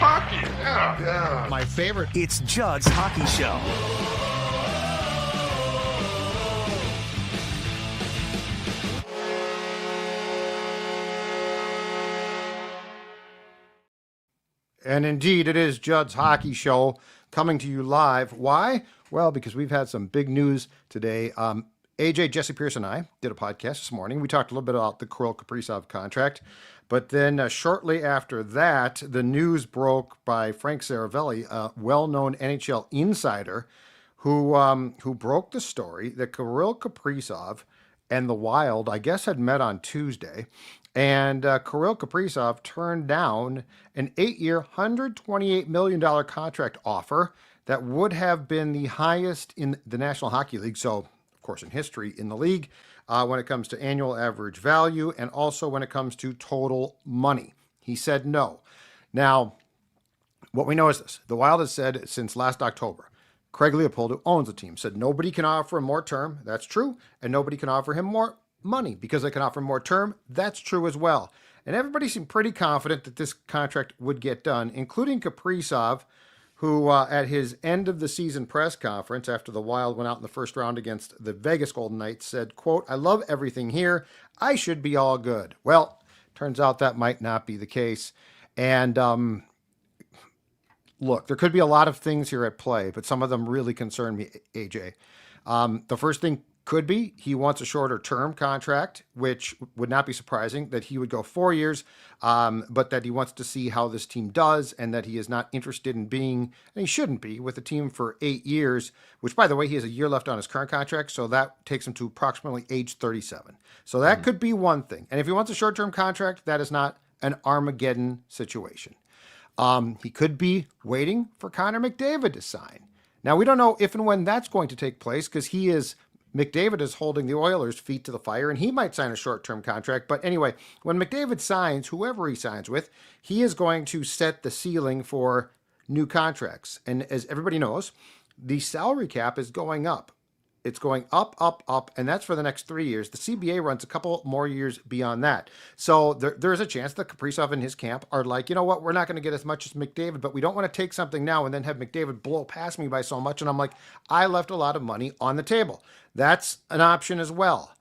hockey. Yeah. My favorite. It's Judd's Hockey Show. And indeed, it is Judd's Hockey Show coming to you live. Why? Well, because we've had some big news today. AJ, Jesse Pierce, and I did a podcast this morning. We talked a little bit about the Kirill Kaprizov contract. But then shortly after that, the news broke by Frank Seravalli, a well-known NHL insider, who broke the story that Kirill Kaprizov and the Wild, I guess, had met on Tuesday. And Kirill Kaprizov turned down an 8-year, $128 million contract offer that would have been the highest in the National Hockey League. So, of course, in history in the league, when it comes to annual average value and also when it comes to total money. He said no. Now, what we know is this. The Wild has said since last October, Craig Leopold, who owns the team, said nobody can offer him more term. That's true. And nobody can offer him more money because they can offer more term. That's true as well. And everybody seemed pretty confident that this contract would get done, including Kaprizov, who at his end of the season press conference after the Wild went out in the first round against the Vegas Golden Knights said, quote, "I love everything here. I should be all good." Well, turns out that might not be the case. And look, there could be a lot of things here at play, but some of them really concern me, AJ. The first thing could be he wants a shorter term contract, which would not be surprising that he would go 4 years, but that he wants to see how this team does and that he is not interested in being, and he shouldn't be, with the team for 8 years, which, by the way, he has a year left on his current contract, so that takes him to approximately age 37. So that could be one thing. And if he wants a short-term contract, that is not an Armageddon situation. He could be waiting for Connor McDavid to sign. Now, we don't know if and when that's going to take place because McDavid is holding the Oilers' feet to the fire, and he might sign a short-term contract. But anyway, when McDavid signs, whoever he signs with, he is going to set the ceiling for new contracts. And as everybody knows, the salary cap is going up. It's going up, up, up, and that's for the next 3 years. The CBA runs a couple more years beyond that. So there's a chance that Kaprizov and his camp are like, you know what, we're not going to get as much as McDavid, but we don't want to take something now and then have McDavid blow past me by so much. And I'm like, I left a lot of money on the table. That's an option as well.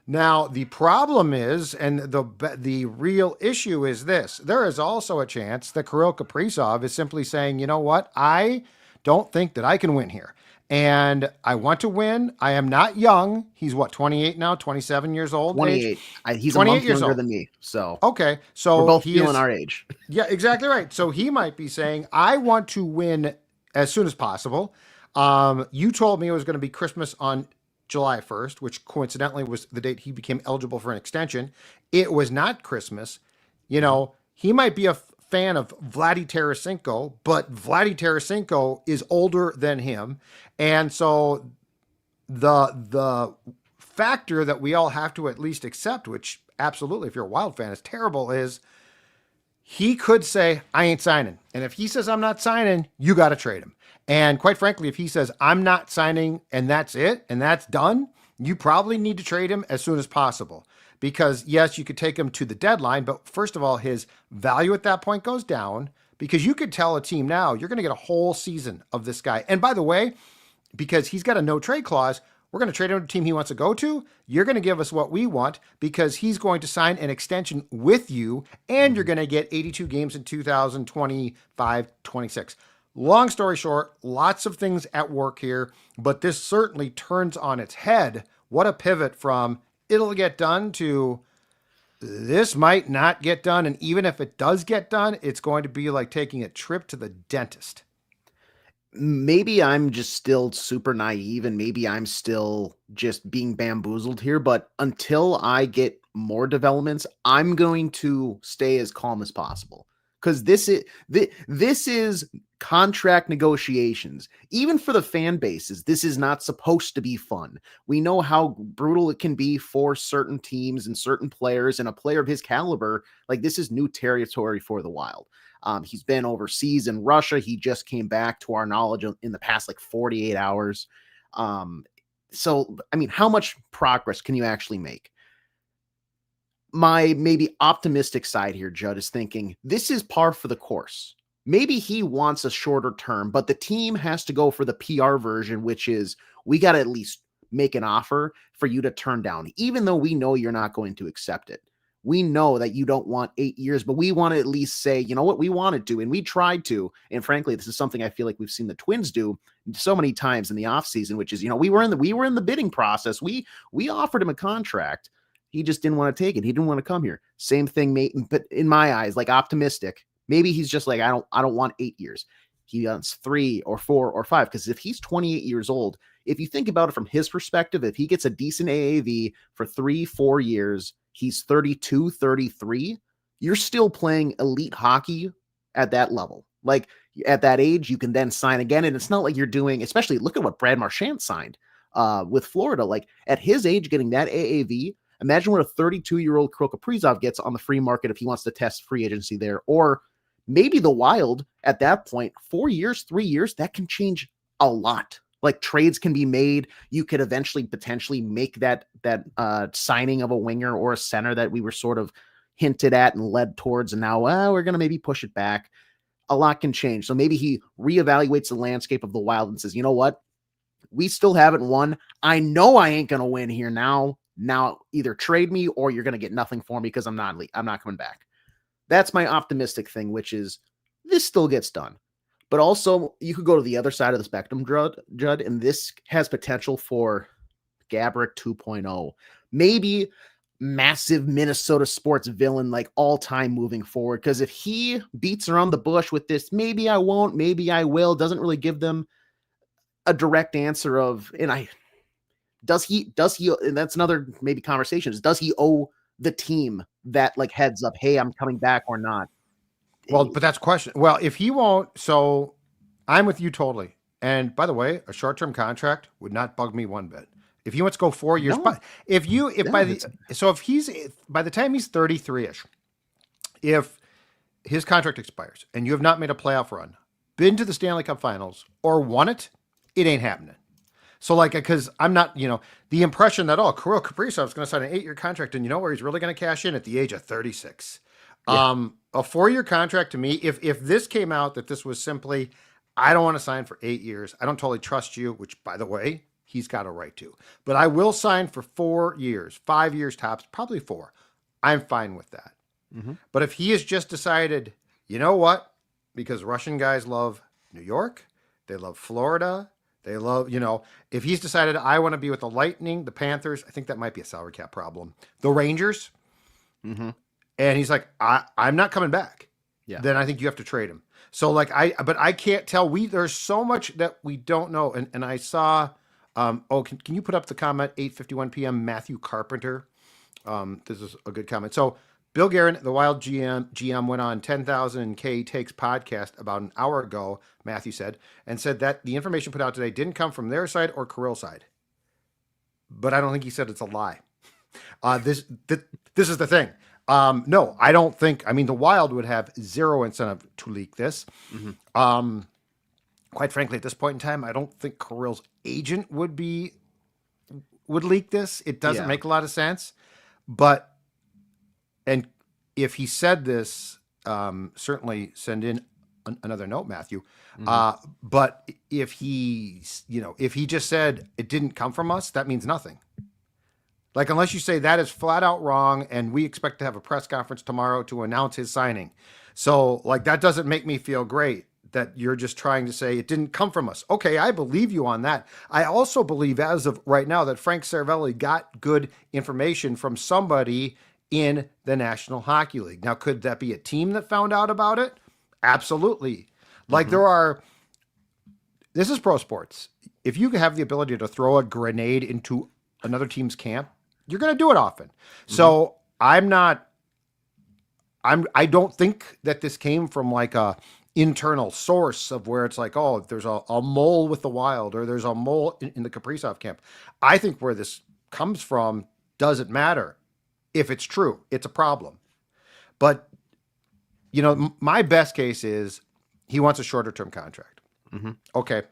Now, the problem is, and the real issue is this, there is also a chance that Kirill Kaprizov is simply saying, you know what, I don't think that I can win here. And I want to win. I am not young. He's what, 28 now, 27 years old? 28. He's a month younger than me. So okay. So we're both feeling our age. Yeah, exactly right. So he might be saying, I want to win as soon as possible. You told me it was going to be Christmas on July 1st, which coincidentally was the date he became eligible for an extension. It was not Christmas. You know, he might be a fan of Vladdy Tarasenko, but Vladdy Tarasenko is older than him. And so the factor that we all have to at least accept, which absolutely, if you're a Wild fan, is terrible, is he could say, I ain't signing. And if he says, I'm not signing, you got to trade him. And quite frankly, if he says, I'm not signing and that's it, and that's done, you probably need to trade him as soon as possible. Because, yes, you could take him to the deadline, but first of all, his value at that point goes down because you could tell a team now, you're going to get a whole season of this guy. And by the way, because he's got a no-trade clause, we're going to trade him to a team he wants to go to. You're going to give us what we want because he's going to sign an extension with you, and you're going to get 82 games in 2025-26. Long story short, lots of things at work here, but this certainly turns on its head. What a pivot from it'll get done to this might not get done. And even if it does get done, it's going to be like taking a trip to the dentist. Maybe I'm just still super naive and maybe I'm still just being bamboozled here. But until I get more developments, I'm going to stay as calm as possible. Because this is contract negotiations. Even for the fan bases, this is not supposed to be fun. We know how brutal it can be for certain teams and certain players, and a player of his caliber, like this is new territory for the Wild. He's been overseas in Russia. He just came back to our knowledge in the past, 48 hours. So, I mean, how much progress can you actually make? My maybe optimistic side here, Judd, is thinking this is par for the course. maybe he wants a shorter term, but the team has to go for the PR version, which is we got to at least make an offer for you to turn down, even though we know you're not going to accept it. We know that you don't want 8 years, but we want to at least say, you know what, we wanted to, and we tried to. And frankly, this is something I feel like we've seen the Twins do so many times in the offseason, which is, we were in the bidding process. We offered him a contract. He just didn't want to take it. He didn't want to come here. Same thing, mate. But in my eyes, like optimistic. Maybe he's just like, I don't want 8 years. He wants 3 or 4 or 5. Because if he's 28 years old, if you think about it from his perspective, if he gets a decent AAV for 3-4 years, he's 32, 33, you're still playing elite hockey at that level. Like at that age, you can then sign again. And it's not like you're doing, especially look at what Brad Marchand signed with Florida. Like at his age, getting that AAV, imagine what a 32-year-old Kirill Kaprizov gets on the free market if he wants to test free agency there. Or maybe the Wild at that point, 4 years, 3 years, that can change a lot. Like trades can be made. You could eventually potentially make that signing of a winger or a center that we were sort of hinted at and led towards. And now, we're going to maybe push it back. A lot can change. So maybe he reevaluates the landscape of the Wild and says, you know what? We still haven't won. I know I ain't going to win here now. Now either trade me or you're going to get nothing for me because I'm not coming back. That's my optimistic thing, which is this still gets done. But also you could go to the other side of the spectrum, Judd, and this has potential for Gaborik 2.0. Maybe massive Minnesota sports villain, like all time moving forward. Because if he beats around the bush with this, maybe I won't, maybe I will, doesn't really give them a direct answer of, does he, and that's another maybe conversation, is does he owe the team that like heads up, hey, I'm coming back or not? Well, but that's a question. Well, if he won't, so I'm with you totally. And by the way, a short-term contract would not bug me one bit. If he wants to go 4 years, but if by the time he's 33-ish, if his contract expires and you have not made a playoff run, been to the Stanley Cup Finals or won it, it ain't happening. So like, because I'm not, the impression that, Kirill Kaprizov is going to sign an 8-year contract and you know where he's really going to cash in at the age of 36. Yeah. A 4-year contract to me, if this came out that this was simply, I don't want to sign for 8 years. I don't totally trust you, which by the way, he's got a right to, but I will sign for 4 years, 5 years tops, probably 4. I'm fine with that. Mm-hmm. But if he has just decided, you know what, because Russian guys love New York, they love Florida, they love, if he's decided I want to be with the Lightning, the Panthers, I think that might be a salary cap problem. The Rangers, mm-hmm. And he's like, I'm not coming back. Yeah. Then I think you have to trade him. So like but I can't tell. There's so much that we don't know. And I saw, can you put up the comment 8:51 p.m. Matthew Carpenter? This is a good comment. So Bill Guerin, the Wild GM went on 10,000K Takes podcast about an hour ago, Matthew said, and said that the information put out today didn't come from their side or Kirill's side. But I don't think he said it's a lie. This is the thing. No, I don't think, the Wild would have zero incentive to leak this. Mm-hmm. Quite frankly, at this point in time, I don't think Kirill's agent would leak this. It doesn't make a lot of sense. And if he said this, certainly send in another note, Matthew. Mm-hmm. But if he just said it didn't come from us, that means nothing. Like, unless you say that is flat out wrong and we expect to have a press conference tomorrow to announce his signing. So, like, that doesn't make me feel great that you're just trying to say it didn't come from us. Okay, I believe you on that. I also believe as of right now that Frank Seravalli got good information from somebody in the National Hockey League. Now, could that be a team that found out about it? Absolutely. Like, this is pro sports. If you have the ability to throw a grenade into another team's camp, you're going to do it often. Mm-hmm. So I don't think that this came from like a internal source of where it's like, there's a mole with the Wild or there's a mole in the Kaprizov camp. I think where this comes from doesn't matter. If it's true, it's a problem. But, my best case is he wants a shorter term contract. Mm-hmm. Okay.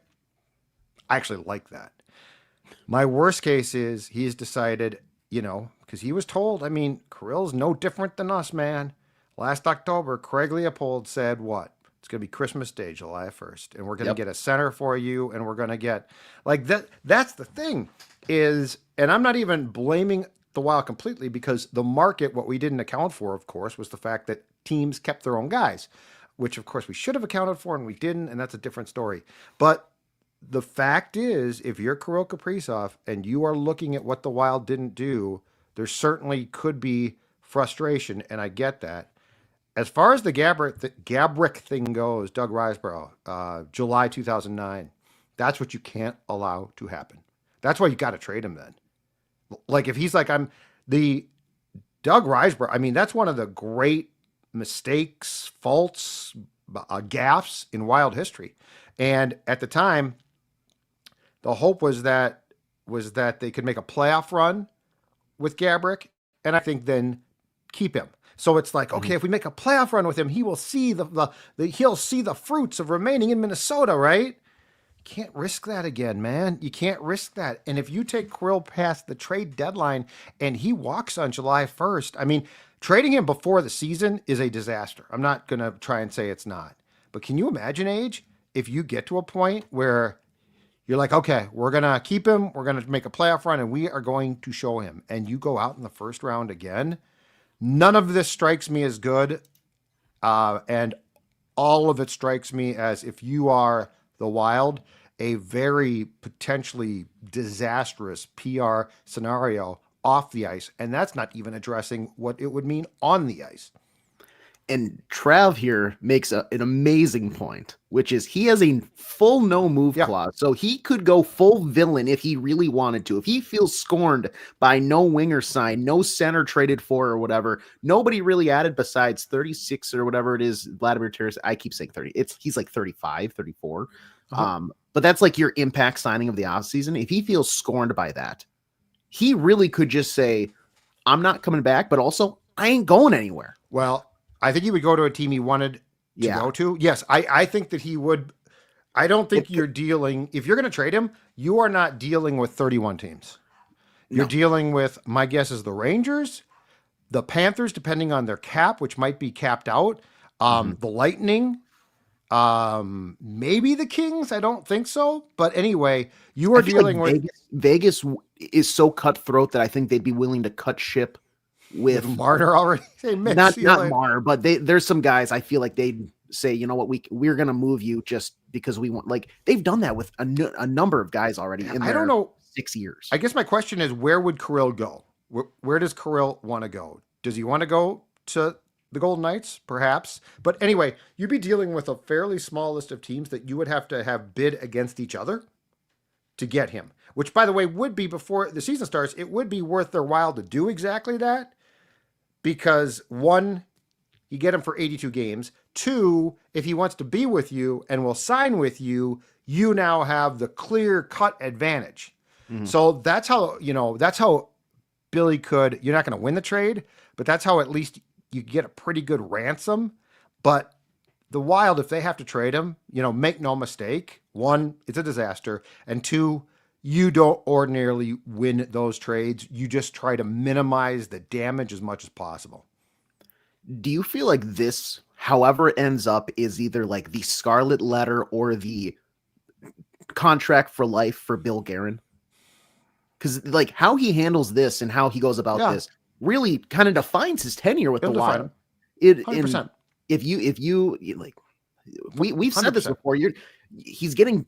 I actually like that. My worst case is he's decided, because he was told, Kirill's no different than us, man. Last October, Craig Leopold said what? It's going to be Christmas Day, July 1st, and we're going to get a center for you, and we're going to get like that. That's the thing is, and I'm not even blaming the Wild completely because the market, what we didn't account for, of course, was the fact that teams kept their own guys, which of course we should have accounted for and we didn't, and that's a different story. But the fact is, if you're Kirill Kaprizov and you are looking at what the Wild didn't do, there certainly could be frustration, and I get that. As far as the Gabrick thing goes, Doug Riseborough, July 2009, that's what you can't allow to happen. That's why you got to trade him then. Like if he's like, I'm the Doug Riseborough, I mean, that's one of the great mistakes, faults, gaffes in Wild history. And at the time, the hope was that they could make a playoff run with Gabrick, and I think then keep him. So it's like, okay, if we make a playoff run with him, he will see he'll see the fruits of remaining in Minnesota, right? Can't risk that again, man. You can't risk that. And if you take Kirill past the trade deadline and he walks on July 1st, I mean, trading him before the season is a disaster. I'm not going to try and say it's not. But can you imagine, Age, if you get to a point where you're like, okay, we're going to keep him, we're going to make a playoff run, and we are going to show him, and you go out in the first round again? None of this strikes me as good, and all of it strikes me as, if you are the Wild, a very potentially disastrous PR scenario off the ice, and that's not even addressing what it would mean on the ice. And Trav here makes an amazing point, which is he has a full no move clause. So he could go full villain if he really wanted to. If he feels scorned by no winger sign, no center traded for or whatever, nobody really added besides 36 or whatever it is. Vladimir Tarasenko, I keep saying 30. He's like 35, 34. But that's like your impact signing of the offseason. If he feels scorned by that, he really could just say, I'm not coming back, but also I ain't going anywhere. Well, I think he would go to a team he wanted to go to. Yes, I think that he would. I don't think you're dealing, if you're going to trade him, you are not dealing with 31 teams. You're dealing with, my guess is the Rangers, the Panthers, depending on their cap, which might be capped out, the Lightning, maybe the Kings. I don't think so. But anyway, you are dealing with Vegas is so cutthroat that I think they'd be willing to cut ship with Marner already. Not Marner, but there's some guys I feel like they'd say, you know what, we're going to move you just because we want, like they've done that with a number of guys already in I don't know, 6 years. I guess my question is, where would Kirill go? Where does Kirill want to go? Does he want to go to the Golden Knights? Perhaps. But anyway, you'd be dealing with a fairly small list of teams that you would have to have bid against each other to get him, which by the way would be, before the season starts, it would be worth their while to do exactly that. Because one, you get him for 82 games. Two, if he wants to be with you and will sign with you, you now have the clear-cut advantage. So that's how Billy could, you're not going to win the trade, but that's how at least you get a pretty good ransom. But the Wild, if they have to trade him, make no mistake, one, it's a disaster. And two, you don't ordinarily win those trades. You just try to minimize the damage as much as possible. Do you feel like this, however it ends up, is either like the scarlet letter or the contract for life for Bill Guerin? Because like how he handles this and how he goes about this really kind of defines his tenure with the Wild. 100%. If you like, we've said this before. He's getting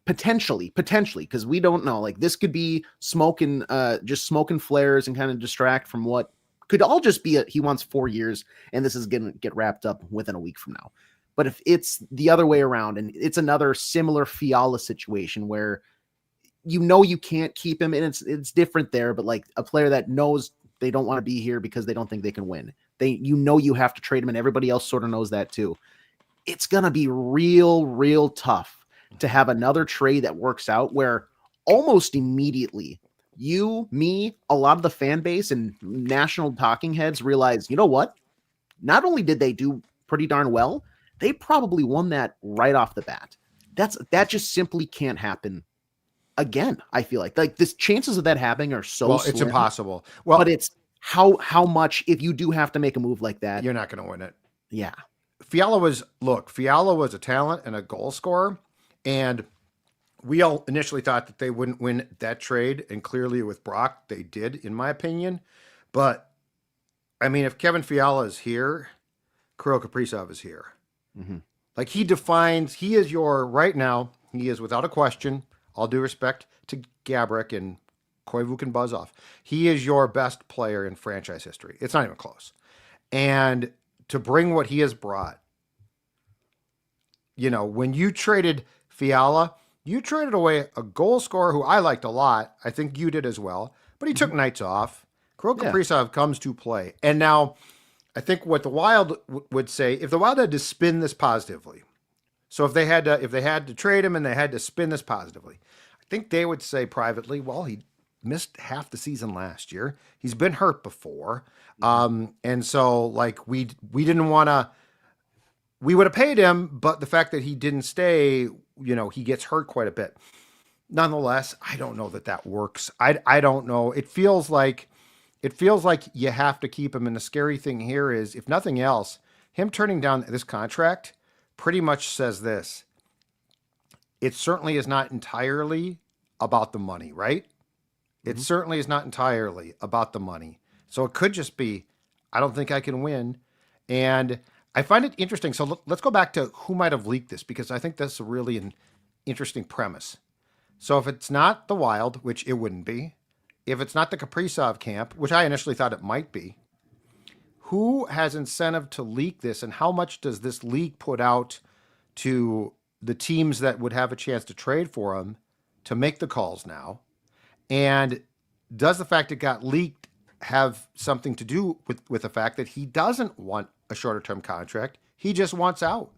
potentially, because we don't know. Like this could be just smoke and flares and kind of distract from what could all just be he wants 4 years, and this is going to get wrapped up within a week from now. But if it's the other way around, and it's another similar Fiala situation where you can't keep him, and it's different there, but like a player that knows they don't want to be here because they don't think they can win. You have to trade him, and everybody else sort of knows that too. It's going to be real tough to have another trade that works out where almost immediately you, me, a lot of the fan base and national talking heads realize, you know what? Not only did they do pretty darn well, they probably won that right off the bat. That just simply can't happen again. I feel like this chances of that happening are so slim. It's impossible. Well, but it's how much, if you do have to make a move like that, you're not going to win it. Yeah. Fiala was a talent and a goal scorer, and we all initially thought that they wouldn't win that trade, and clearly with Brock, they did, in my opinion. But, I mean, if Kevin Fiala is here, Kirill Kaprizov is here. Mm-hmm. Like, he is right now, he is without a question, all due respect to Gabrick and Koivuk and Buzzoff, he is your best player in franchise history. It's not even close. And to bring what he has brought, when you traded Fiala, you traded away a goal scorer who I liked a lot. I think you did as well, but he took nights off. Kirill Kaprizov comes to play. And now I think what the Wild would say, if the Wild had to spin this positively, so if they had to trade him and they had to spin this positively, I think they would say privately, well, he missed half the season last year. He's been hurt before. And so like we didn't want to, we would have paid him, but the fact that he didn't stay, he gets hurt quite a bit. Nonetheless, I don't know that works. I don't know. It feels like you have to keep him. And the scary thing here is, if nothing else, him turning down this contract pretty much says this. It certainly is not entirely about the money, right? It certainly is not entirely about the money. So it could just be, I don't think I can win. And I find it interesting. So let's go back to who might have leaked this, because I think that's really an interesting premise. So if it's not the Wild, which it wouldn't be, if it's not the Kaprizov camp, which I initially thought it might be, who has incentive to leak this, and how much does this leak put out to the teams that would have a chance to trade for him to make the calls now? And does the fact it got leaked have something to do with the fact that he doesn't want a shorter term contract? He just wants out.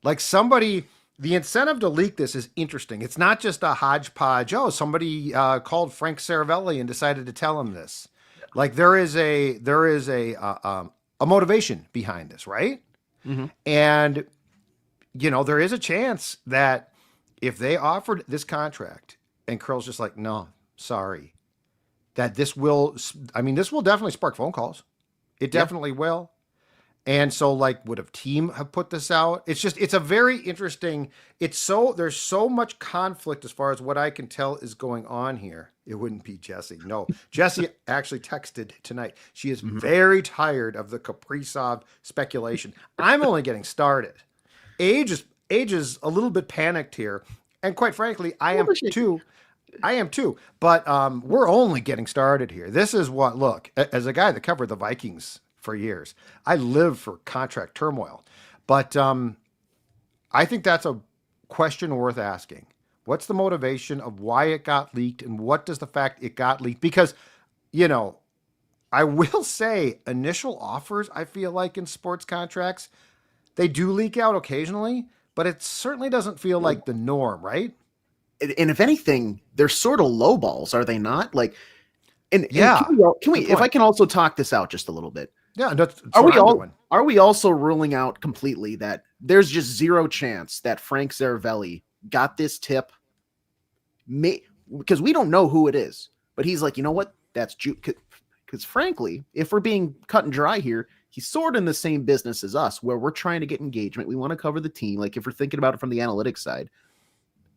Like the incentive to leak this is interesting. It's not just a hodgepodge. Oh, somebody called Frank Seravalli and decided to tell him this. Like there is a motivation behind this, right? Mm-hmm. And there is a chance that if they offered this contract and Kirill's just like, no, sorry, that this will definitely spark phone calls. It definitely will. And so would a team have put this out? It's a very interesting, there's so much conflict as far as what I can tell is going on here. It wouldn't be Jesse. No, Jesse actually texted tonight. She is very tired of the Kaprizov speculation. I'm only getting started. Age is a little bit panicked here. And quite frankly, I am too. But we're only getting started here. This is look, as a guy that covered the Vikings for years, I live for contract turmoil. But I think that's a question worth asking. What's the motivation of why it got leaked, and what does the fact it got leaked? Because, I will say initial offers, I feel like in sports contracts, they do leak out occasionally, but it certainly doesn't feel like the norm, right? And if anything, they're sort of low balls, are they not? Can we if I can also talk this out just a little bit? Yeah, are we also ruling out completely that there's just zero chance that Frank Seravalli got this tip? Because we don't know who it is, but he's like, you know what? That's because frankly, if we're being cut and dry here, he's sort of in the same business as us, where we're trying to get engagement. We want to cover the team. Like if we're thinking about it from the analytics side,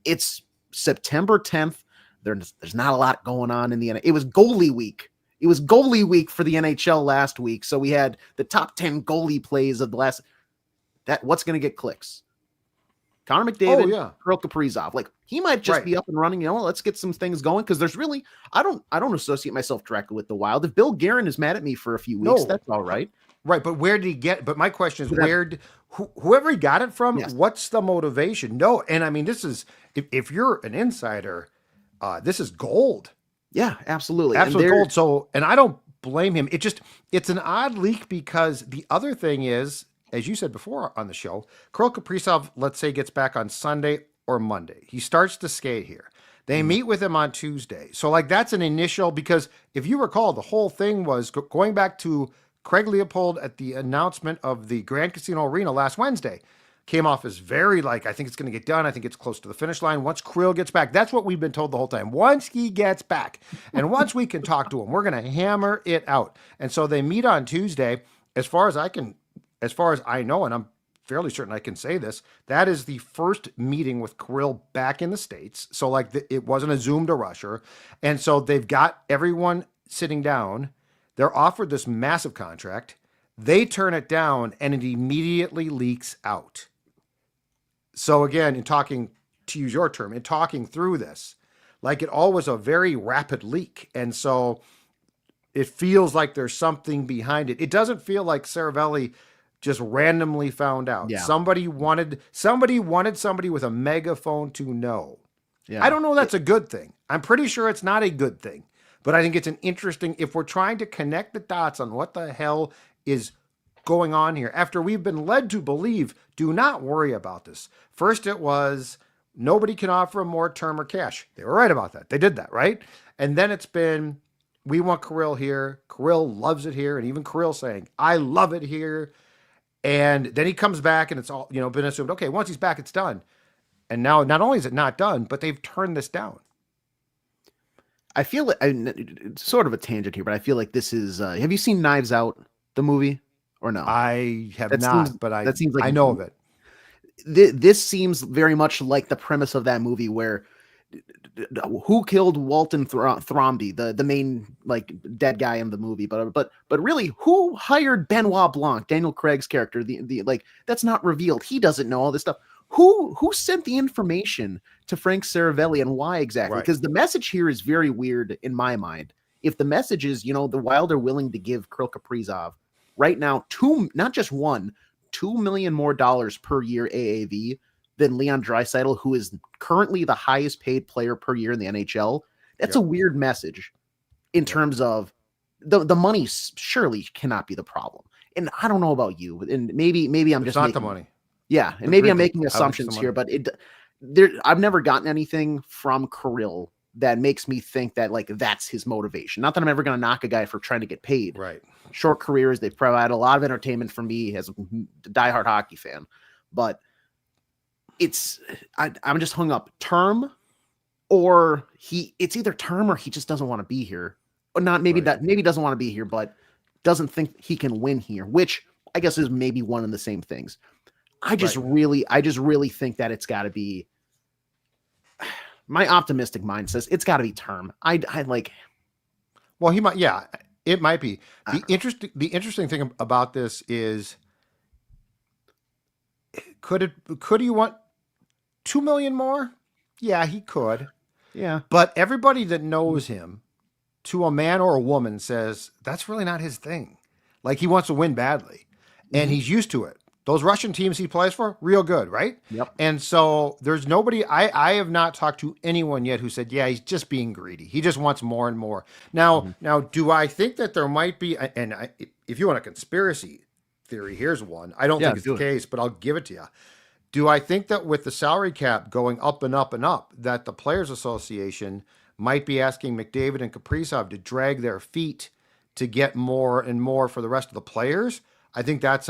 it's September 10th. There's not a lot going on in the NHL. It was goalie week. It was goalie week for the NHL last week. So we had the top 10 goalie plays of the last. What's going to get clicks? Connor McDavid, Kirill Kaprizov. He might just be up and running. Let's get some things going, because there's really I don't associate myself directly with the Wild. If Bill Guerin is mad at me for a few weeks, that's all right. Right, but where did he get? But my question is, whoever he got it from, what's the motivation? No, and I mean, this is if you're an insider, this is gold. Yeah, absolutely. Absolute gold. So, and I don't blame him. It's an odd leak, because the other thing is, as you said before on the show, Kirill Kaprizov, let's say, gets back on Sunday or Monday. He starts to skate here. They meet with him on Tuesday. So that's an initial, because if you recall, the whole thing was going back to Craig Leopold at the announcement of the Grand Casino Arena last Wednesday. Came off as very I think it's going to get done. I think it's close to the finish line. Once Kirill gets back, that's what we've been told the whole time. Once he gets back, and once we can talk to him, we're going to hammer it out. And so they meet on Tuesday. As far as I know, and I'm fairly certain I can say this. That is the first meeting with Kirill back in the States. So like it wasn't a Zoom to Russia. And so they've got everyone sitting down. They're offered this massive contract. They turn it down and it immediately leaks out. So again, in talking, to use your term, in talking through this, like it all was a very rapid leak. And so it feels like there's something behind it. It doesn't feel like Seravalli just randomly found out. Yeah. Somebody wanted somebody with a megaphone to know. Yeah. I don't know that's a good thing. I'm pretty sure it's not a good thing. But I think it's an interesting, if we're trying to connect the dots on what the hell is going on here, after we've been led to believe, do not worry about this. First it was, nobody can offer more term or cash. They were right about that. They did that, right? And then it's been, we want Kirill here. Kirill loves it here. And even Kirill saying, I love it here. And then he comes back and it's all, been assumed, okay, once he's back, it's done. And now not only is it not done, but they've turned this down. I feel like, it's sort of a tangent here, but I feel like this is, have you seen Knives Out, the movie, or no? I have That not, seems- but that seems like I know of it. This seems very much like the premise of that movie where who killed Walton Thromby, the main like dead guy in the movie, but really who hired Benoit Blanc, Daniel Craig's character, the like that's not revealed. He doesn't know all this stuff. Who sent the information to Frank Seravalli and why exactly? Right. Because the message here is very weird in my mind. If the message is, the Wild are willing to give Kirill Kaprizov right now not just $2 million more per year AAV than Leon Draisaitl, who is currently the highest paid player per year in the NHL. That's a weird message in terms of the money surely cannot be the problem. And I don't know about you, and maybe I'm It's just not the money. Yeah, and maybe I'm making assumptions here, but I've never gotten anything from Kirill that makes me think that like that's his motivation. Not that I'm ever going to knock a guy for trying to get paid. Right. Short careers, they provide a lot of entertainment for me as a diehard hockey fan, but I'm just hung up. Term, or it's either term or he just doesn't want to be here, or not. Maybe maybe doesn't want to be here, but doesn't think he can win here, which I guess is maybe one and the same things. I just really think that it's got to be. My optimistic mind says it's got to be term. I like. Well, he might. Yeah, it might be. The interesting thing about this is, could he want $2 million more? Yeah, he could. Yeah, but everybody that knows him, to a man or a woman, says that's really not his thing. Like he wants to win badly, and he's used to it. Those Russian teams he plays for, real good, right? Yep. And so there's nobody, I have not talked to anyone yet who said, yeah, he's just being greedy. He just wants more and more. Now, do I think that there might be, and if you want a conspiracy theory, here's one. I don't think it's the case, but I'll give it to you. Do I think that with the salary cap going up and up and up, that the Players Association might be asking McDavid and Kaprizov to drag their feet to get more and more for the rest of the players? I think that's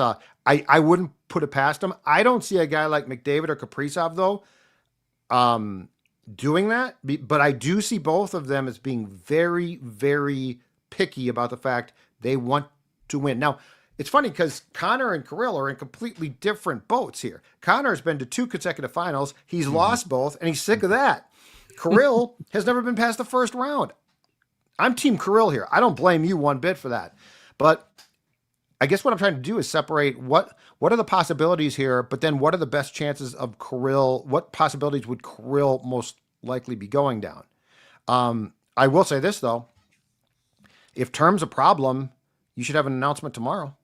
I wouldn't put it past him. I don't see a guy like McDavid or Kaprizov though doing that, but I do see both of them as being very, very picky about the fact they want to win. Now, it's funny because Connor and Kirill are in completely different boats here. Connor's been to 2 consecutive finals. He's lost both, and he's sick of that. Kirill has never been past the first round. I'm Team Kirill here. I don't blame you one bit for that. But I guess what I'm trying to do is separate what are the possibilities here, but then what are the best chances of Kirill? What possibilities would Kirill most likely be going down? I will say this, though. If term's a problem, you should have an announcement tomorrow.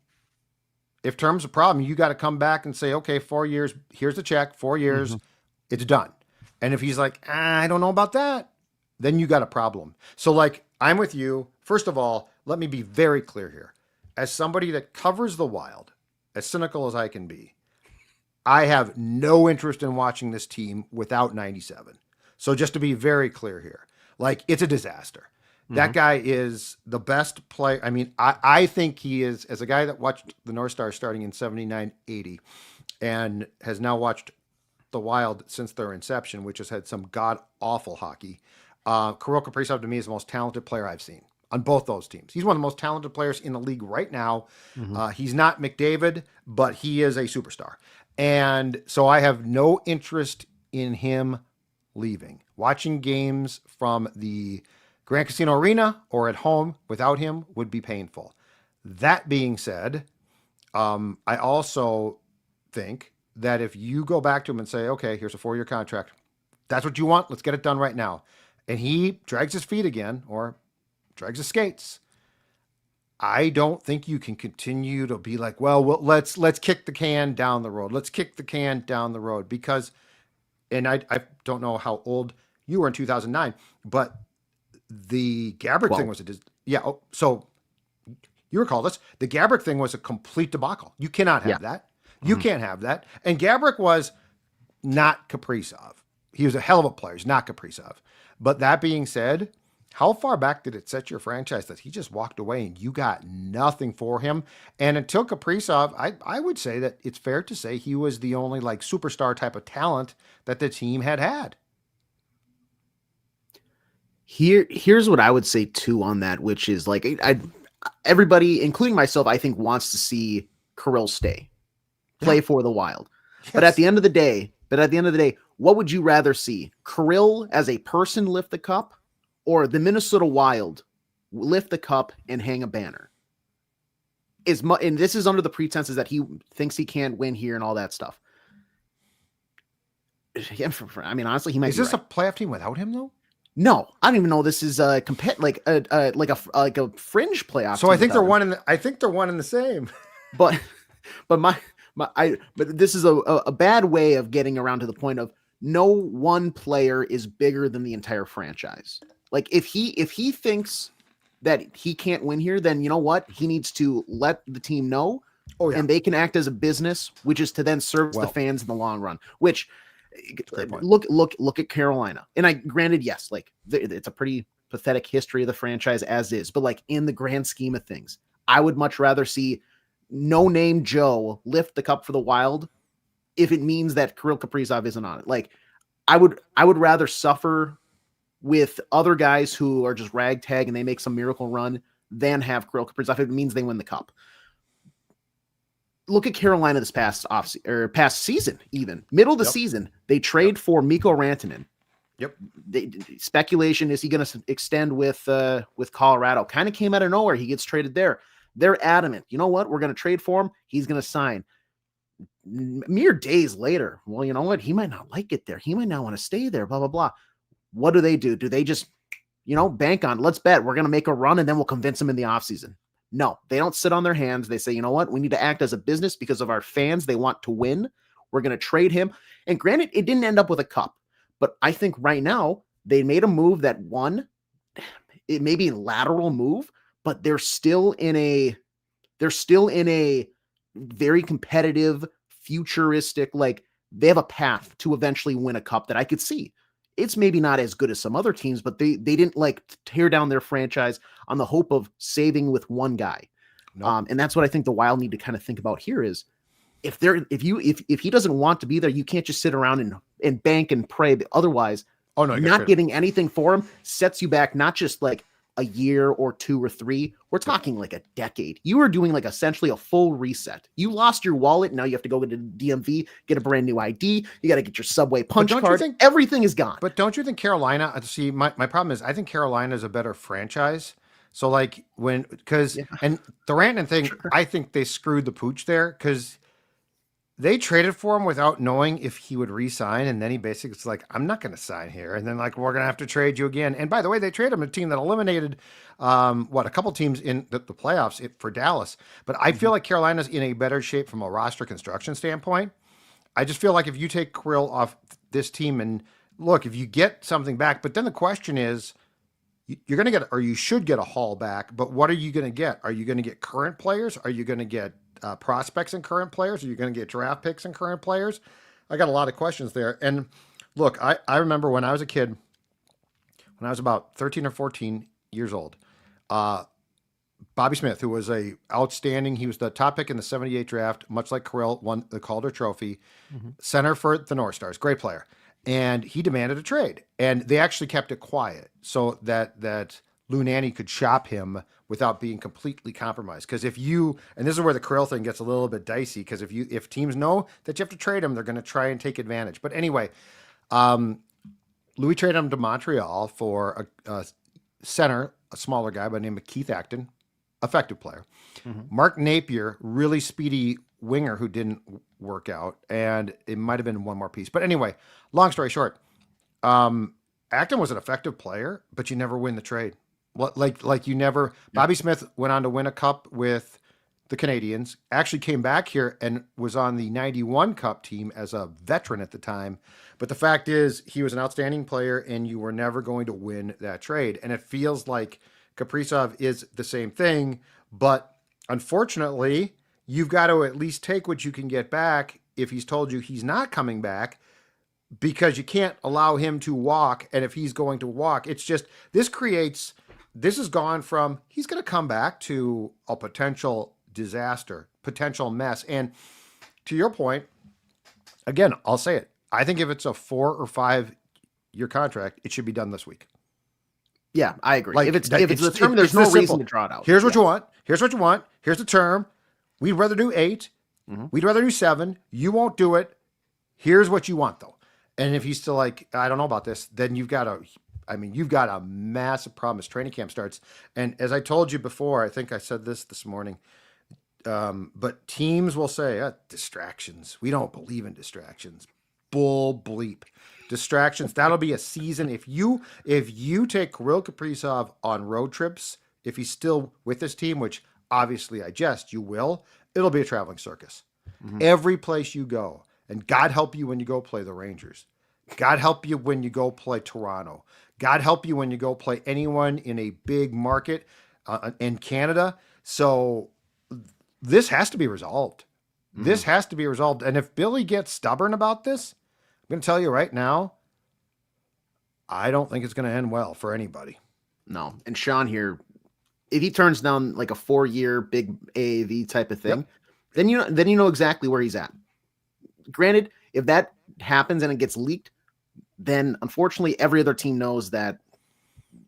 If term's a problem, you got to come back and say, okay, 4 years, here's the check, 4 years, it's done. And if he's like, I don't know about that, then you got a problem. So like, I'm with you. First of all, let me be very clear here. As somebody that covers the Wild, as cynical as I can be, I have no interest in watching this team without 97. So just to be very clear here, like it's a disaster. That guy is the best player. I mean, I think he is, as a guy that watched the North Stars starting in 79, 80, and has now watched the Wild since their inception, which has had some god-awful hockey. Kirill Kaprizov, to me, is the most talented player I've seen on both those teams. He's one of the most talented players in the league right now. He's not McDavid, but he is a superstar. And so I have no interest in him leaving. Watching games from the Grand Casino Arena or at home without him would be painful. That being said, I also think that if you go back to him and say, okay, here's a 4-year contract, that's what you want, let's get it done right now. And he drags his feet again or drags his skates. I don't think you can continue to be like, well, let's kick the can down the road. Let's kick the can down the road because, and I don't know how old you were in 2009, but the Gabrick thing was so you recall this. The Gabrick thing was a complete debacle. You cannot have that. You can't have that. And Gabrick was not Kaprizov. He was a hell of a player. He's not Kaprizov. But that being said, how far back did it set your franchise that he just walked away and you got nothing for him? And until Kaprizov, I would say that it's fair to say he was the only like superstar type of talent that the team had. Here's what I would say too on that, which is like everybody, including myself, I think wants to see Kirill play for the Wild. Yes. But at the end of the day, what would you rather see? Kirill as a person lift the cup, or the Minnesota Wild lift the cup and hang a banner? And this is under the pretenses that he thinks he can't win here and all that stuff. I mean, honestly, he might. Is this a playoff team without him though? No, I don't even know. This is a like a fringe playoff. So I think they're one in the same. But this is a bad way of getting around to the point of no one player is bigger than the entire franchise. Like if he thinks that he can't win here, then you know what? He needs to let the team know, and they can act as a business, which is to then serve the fans in the long run. Which look at Carolina. And granted, yes, like it's a pretty pathetic history of the franchise as is, but like in the grand scheme of things, I would much rather see no name Joe lift the cup for the Wild if it means that Kirill Kaprizov isn't on it. Like I would rather suffer with other guys who are just ragtag and they make some miracle run than have Kirill Kaprizov if it means they win the cup. Look at Carolina this past season, even middle of the season, they trade for Mikko Rantanen. Yep. Speculation is he going to extend with Colorado? Kind of came out of nowhere. He gets traded there. They're adamant. You know what? We're going to trade for him. He's going to sign. Mere days later, well, you know what? He might not like it there. He might not want to stay there. Blah blah blah. What do? Do they just bank on? Let's bet we're going to make a run and then we'll convince him in the offseason. No, they don't sit on their hands. They say, you know what? We need to act as a business because of our fans. They want to win. We're going to trade him. And granted, it didn't end up with a cup. But I think right now they made a move that it may be a lateral move, but they're still in a very competitive, futuristic, like they have a path to eventually win a cup that I could see. It's maybe not as good as some other teams, but they didn't like tear down their franchise on the hope of saving with one guy. Nope. And that's what I think the Wild need to kind of think about here is if he doesn't want to be there, you can't just sit around and bank and pray. Otherwise, not getting anything for him sets you back, not just like a year or 2 or 3. We're talking like a decade. You are doing like essentially a full reset. You lost your wallet. Now you have to go to the DMV, get a brand new ID. You got to get your Subway punch card. Everything is gone. But don't you think Carolina, my problem is I think Carolina is a better franchise. So like and the Rantanen thing, sure. I think they screwed the pooch there because they traded for him without knowing if he would re-sign, and then he basically was like, I'm not going to sign here. And then like, we're going to have to trade you again. And by the way, they traded him a team that eliminated a couple teams in the playoffs for Dallas. But I feel like Carolina's in a better shape from a roster construction standpoint. I just feel like if you take Kirill off this team and look, if you get something back, but then the question is, you're going to get, or you should get a haul back, but what are you going to get? Are you going to get current players? Are you going to get prospects and current players? Are you going to get draft picks and current players? I got a lot of questions there. And look, I remember when I was a kid, when I was about 13 or 14 years old, Bobby Smith, who was he was the top pick in the 78 draft, much like Kirill, won the Calder Trophy, center for the North Stars, great player. And he demanded a trade. And they actually kept it quiet so that Lou Nanne could shop him without being completely compromised. Because if you, and this is where the Kirill thing gets a little bit dicey, because if teams know that you have to trade him, they're going to try and take advantage. But anyway, Louis traded him to Montreal for a center, a smaller guy by the name of Keith Acton, effective player. Mark Napier, really speedy winger who didn't work out, and it might have been one more piece. But anyway, long story short, Acton was an effective player, but you never win the trade. Like you never. Bobby Smith went on to win a cup with the Canadians, actually came back here and was on the 91 Cup team as a veteran at the time. But the fact is, he was an outstanding player, and you were never going to win that trade. And it feels like Kaprizov is the same thing, but unfortunately, you've got to at least take what you can get back if he's told you he's not coming back, because you can't allow him to walk. And if he's going to walk, it's just, this has gone from he's going to come back to a potential disaster, potential mess. And to your point, again, I'll say it. I think if it's a 4 or 5 year contract, it should be done this week. Yeah, I agree. Like, if it's the term, there's no reason to draw it out. Here's what you want. Here's what you want. Here's the term. We'd rather do 8. We'd rather do 7. You won't do it. Here's what you want, though. And if he's still like, I don't know about this, then you've got a massive problem as training camp starts. And as I told you before, I think I said this morning, but teams will say, distractions. We don't believe in distractions. Bull bleep. Distractions. That'll be a season. If you take Kirill Kaprizov on road trips, if he's still with this team, which obviously you will, it'll be a traveling circus. Every place you go. And God help you when you go play the Rangers. God help you when you go play Toronto. God help you when you go play anyone in a big market in Canada. So this has to be resolved. This has to be resolved. And if Billy gets stubborn about this, I'm going to tell you right now, I don't think it's going to end well for anybody. No. And Sean here, if he turns down like a 4-year big AAV type of thing, then you know exactly where he's at. Granted, if that happens and it gets leaked, then unfortunately every other team knows that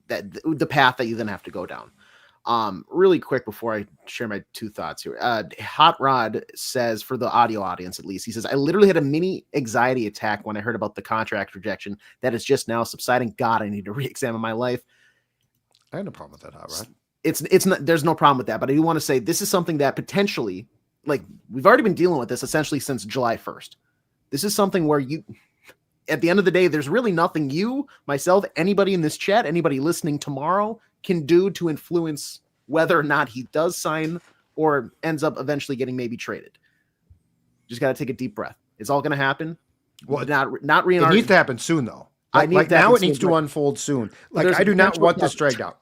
the path that you then have to go down. Really quick before I share my 2 thoughts here. Hot Rod says, for the audio audience at least, he says, I literally had a mini anxiety attack when I heard about the contract rejection that is just now subsiding. God, I need to re-examine my life. I had no problem with that, Hot Rod. It's not, there's no problem with that, but I do want to say this is something that potentially, like, we've already been dealing with this essentially since July 1st. This is something where at the end of the day, there's really nothing you, myself, anybody in this chat, anybody listening tomorrow can do to influence whether or not he does sign or ends up eventually getting maybe traded. Just got to take a deep breath. It's all going to happen. Well, not it needs to happen soon, though. It needs to unfold soon. Like, I do not want this dragged out.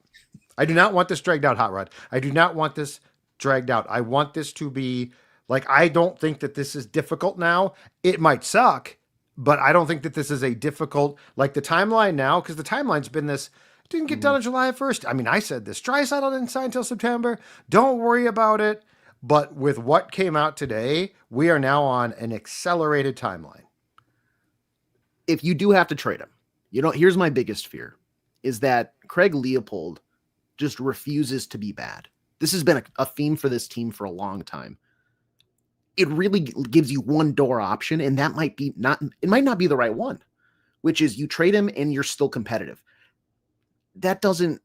I do not want this dragged out, Hot Rod. I do not want this dragged out. I want this to be like, I don't think that this is difficult now. It might suck, but I don't think that this is a difficult, like the timeline now, because the timeline's been this, didn't get done on July 1st. I mean, I said this, Draisaitl didn't sign until September. Don't worry about it. But with what came out today, we are now on an accelerated timeline. If you do have to trade him, here's my biggest fear, is that Craig Leopold just refuses to be bad. This has been a theme for this team for a long time. It really gives you one door option, and that might not be the right one, which is you trade him and you're still competitive. That doesn't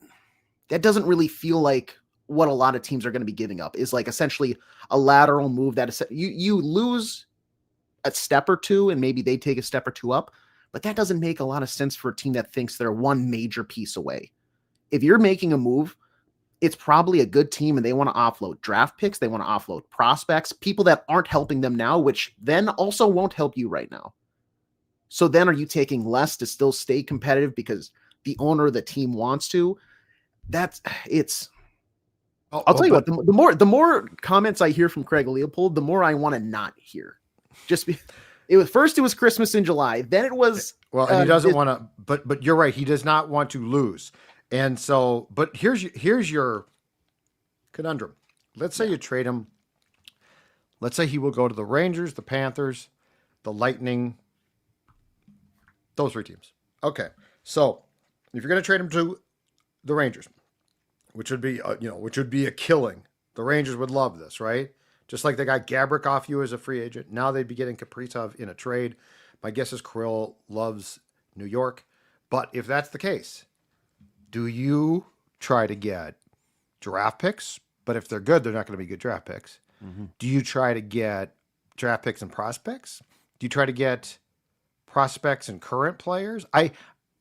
really feel like what a lot of teams are going to be giving up, is like essentially a lateral move that is, you lose a step or two and maybe they take a step or two up, but that doesn't make a lot of sense for a team that thinks they're one major piece away. If you're making a move, it's probably a good team and they want to offload draft picks. They want to offload prospects, people that aren't helping them now, which then also won't help you right now. So then are you taking less to still stay competitive because the owner of the team wants to? I'll tell you what, the more comments I hear from Craig Leopold, the more I want to not hear. It was Christmas in July. Then it was, and he doesn't want to, but you're right. He does not want to lose. And so, but here's your conundrum. Let's say you trade him. Let's say he will go to the Rangers, the Panthers, the Lightning, those 3 teams. Okay. So if you're going to trade him to the Rangers, which would be which would be a killing. The Rangers would love this, right? Just like they got Gabrick off you as a free agent. Now they'd be getting Kaprizov in a trade. My guess is Kirill loves New York. But if that's the case, do you try to get draft picks? But if they're good, they're not going to be good draft picks. Mm-hmm. Do you try to get draft picks and prospects? Do you try to get prospects and current players?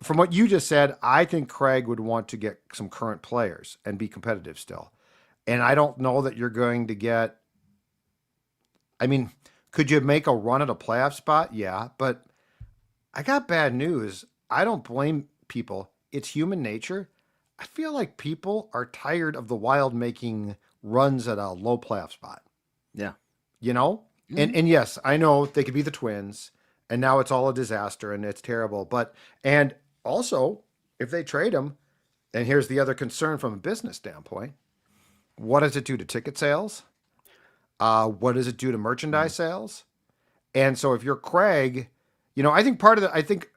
From what you just said, I think Craig would want to get some current players and be competitive still. And I don't know that you're going to get. I mean, could you make a run at a playoff spot? Yeah, but I got bad news. I don't blame people. It's human nature. I feel like people are tired of the Wild making runs at a low playoff spot. Yeah. You know? Mm-hmm. And yes, I know they could be the Twins, and now it's all a disaster and it's terrible. And also, if they trade him, and here's the other concern from a business standpoint, what does it do to ticket sales? What does it do to merchandise sales? And so if you're Craig, I think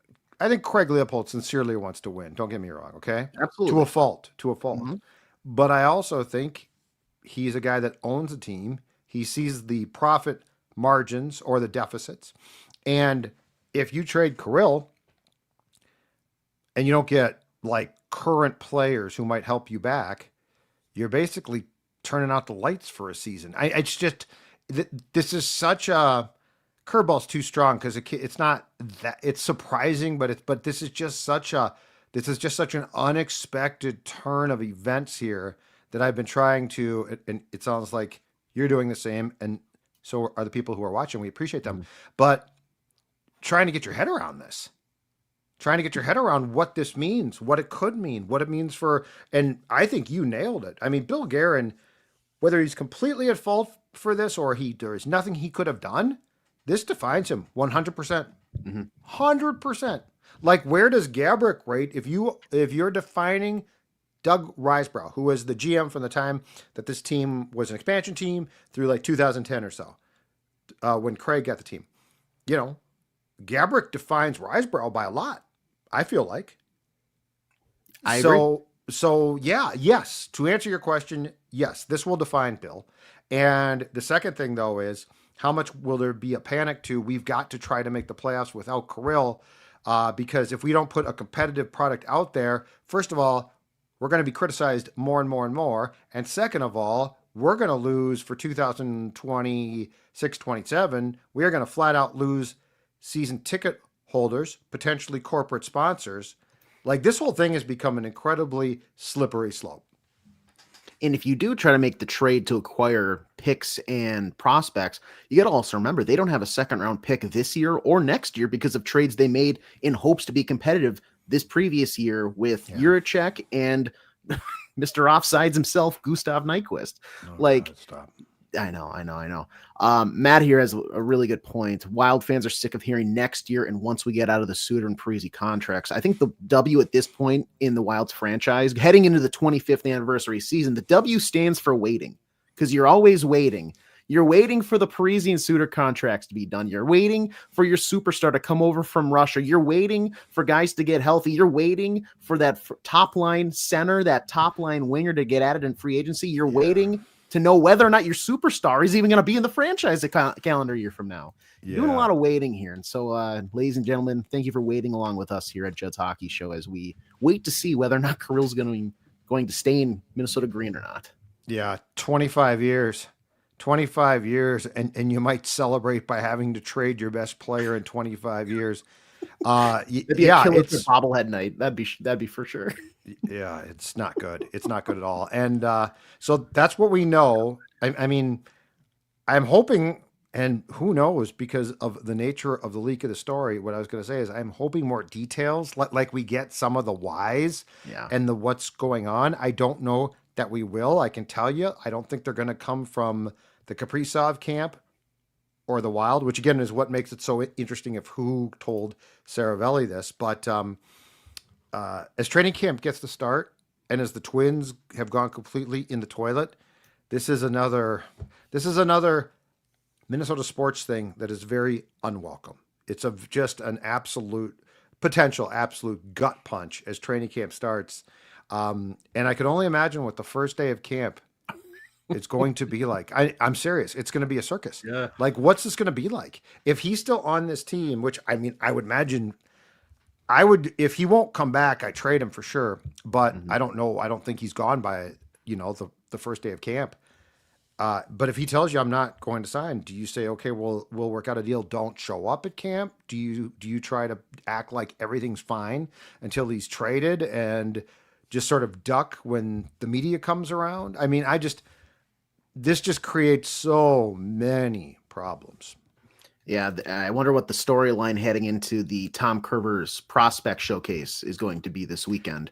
I think Craig Leopold sincerely wants to win. Don't get me wrong, okay? Absolutely. To a fault. Mm-hmm. But I also think he's a guy that owns a team. He sees the profit margins or the deficits. And if you trade Kirill and you don't get like current players who might help you back, you're basically turning out the lights for a season. It's just, this is such a curveball's too strong because it's not that it's surprising, but this is just such an unexpected turn of events here that I've been trying to, and it sounds like you're doing the same, and so are the people who are watching. We appreciate them, but trying to get your head around this. Trying to get your head around what this means, what it could mean, what it means for, and I think you nailed it. I mean, Bill Guerin, whether he's completely at fault for this or there is nothing he could have done, this defines him 100%. Mm-hmm. 100%. Like, where does Gabrick rate if you're defining Doug Risebrough, who was the GM from the time that this team was an expansion team through like 2010 or so, when Craig got the team, Gabrick defines Risebrough by a lot. I feel like. I agree. So yeah, yes. To answer your question, yes, this will define Bill. And the second thing though is how much will there be a panic to? We've got to try to make the playoffs without Kirill, because if we don't put a competitive product out there, first of all, we're going to be criticized more and more and more. And second of all, we're going to lose for 2026-27. We are going to flat out lose season ticket holders, potentially corporate sponsors. Like, this whole thing has become an incredibly slippery slope. And if you do try to make the trade to acquire picks and prospects, you got to also remember they don't have a second round pick this year or next year because of trades they made in hopes to be competitive this previous year with Juracek and Mr. Offsides himself, Gustav Nyquist. Stop. I know. Matt here has a really good point. Wild fans are sick of hearing next year and once we get out of the Suter and Parise contracts. I think the W at this point in the Wild's franchise, heading into the 25th anniversary season, the W stands for waiting, because you're always waiting. You're waiting for the Parise and Suter contracts to be done. You're waiting for your superstar to come over from Russia. You're waiting for guys to get healthy. You're waiting for that top line center, that top line winger to get added in free agency. You're waiting to know whether or not your superstar is even going to be in the franchise a calendar year from now. You're doing a lot of waiting here. And so, ladies and gentlemen, thank you for waiting along with us here at Judd's Hockey Show as we wait to see whether or not Kirill's going to stay in Minnesota Green or not. Yeah, 25 years. 25 years, and you might celebrate by having to trade your best player in 25 years. It'd be a killer for bobblehead night. That'd be for sure. Yeah, it's not good. It's not good at all. And so that's what we know. I mean, I'm hoping, and who knows, because of the nature of the leak of the story, what I was going to say is I'm hoping more details, like we get some of the whys and the what's going on. I don't know that we will. I can tell you, I don't think they're going to come from the Kaprizov camp or the Wild, which again is what makes it so interesting of who told Seravalli this. But as training camp gets to start, and as the Twins have gone completely in the toilet, this is another Minnesota sports thing that is very unwelcome. It's just an absolute gut punch as training camp starts. And I could only imagine what the first day of camp is going to be like. I'm serious. It's going to be a circus. Yeah. Like, what's this going to be like? If he's still on this team, which I mean, I would imagine if he won't come back, I trade him for sure. But I don't know. I don't think he's gone by, the first day of camp. But if he tells you I'm not going to sign, do you say, okay, we'll work out a deal? Don't show up at camp. Do you try to act like everything's fine until he's traded and just sort of duck when the media comes around? I mean, this just creates so many problems. Yeah, I wonder what the storyline heading into the Tom Curver's prospect showcase is going to be this weekend.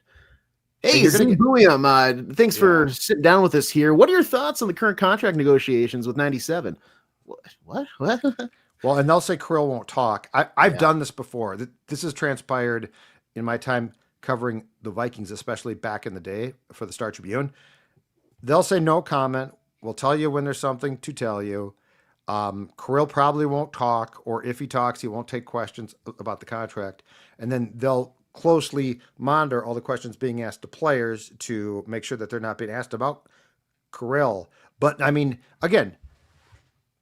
Hey, Zing Booyam, thanks for sitting down with us here. What are your thoughts on the current contract negotiations with 97? What? Well, and they'll say Kirill won't talk. I've done this before. This has transpired in my time covering the Vikings, especially back in the day for the Star Tribune. They'll say no comment. We'll tell you when there's something to tell you. Kirill probably won't talk, or if he talks, he won't take questions about the contract. And then they'll closely monitor all the questions being asked to players to make sure that they're not being asked about Kirill. But I mean, again,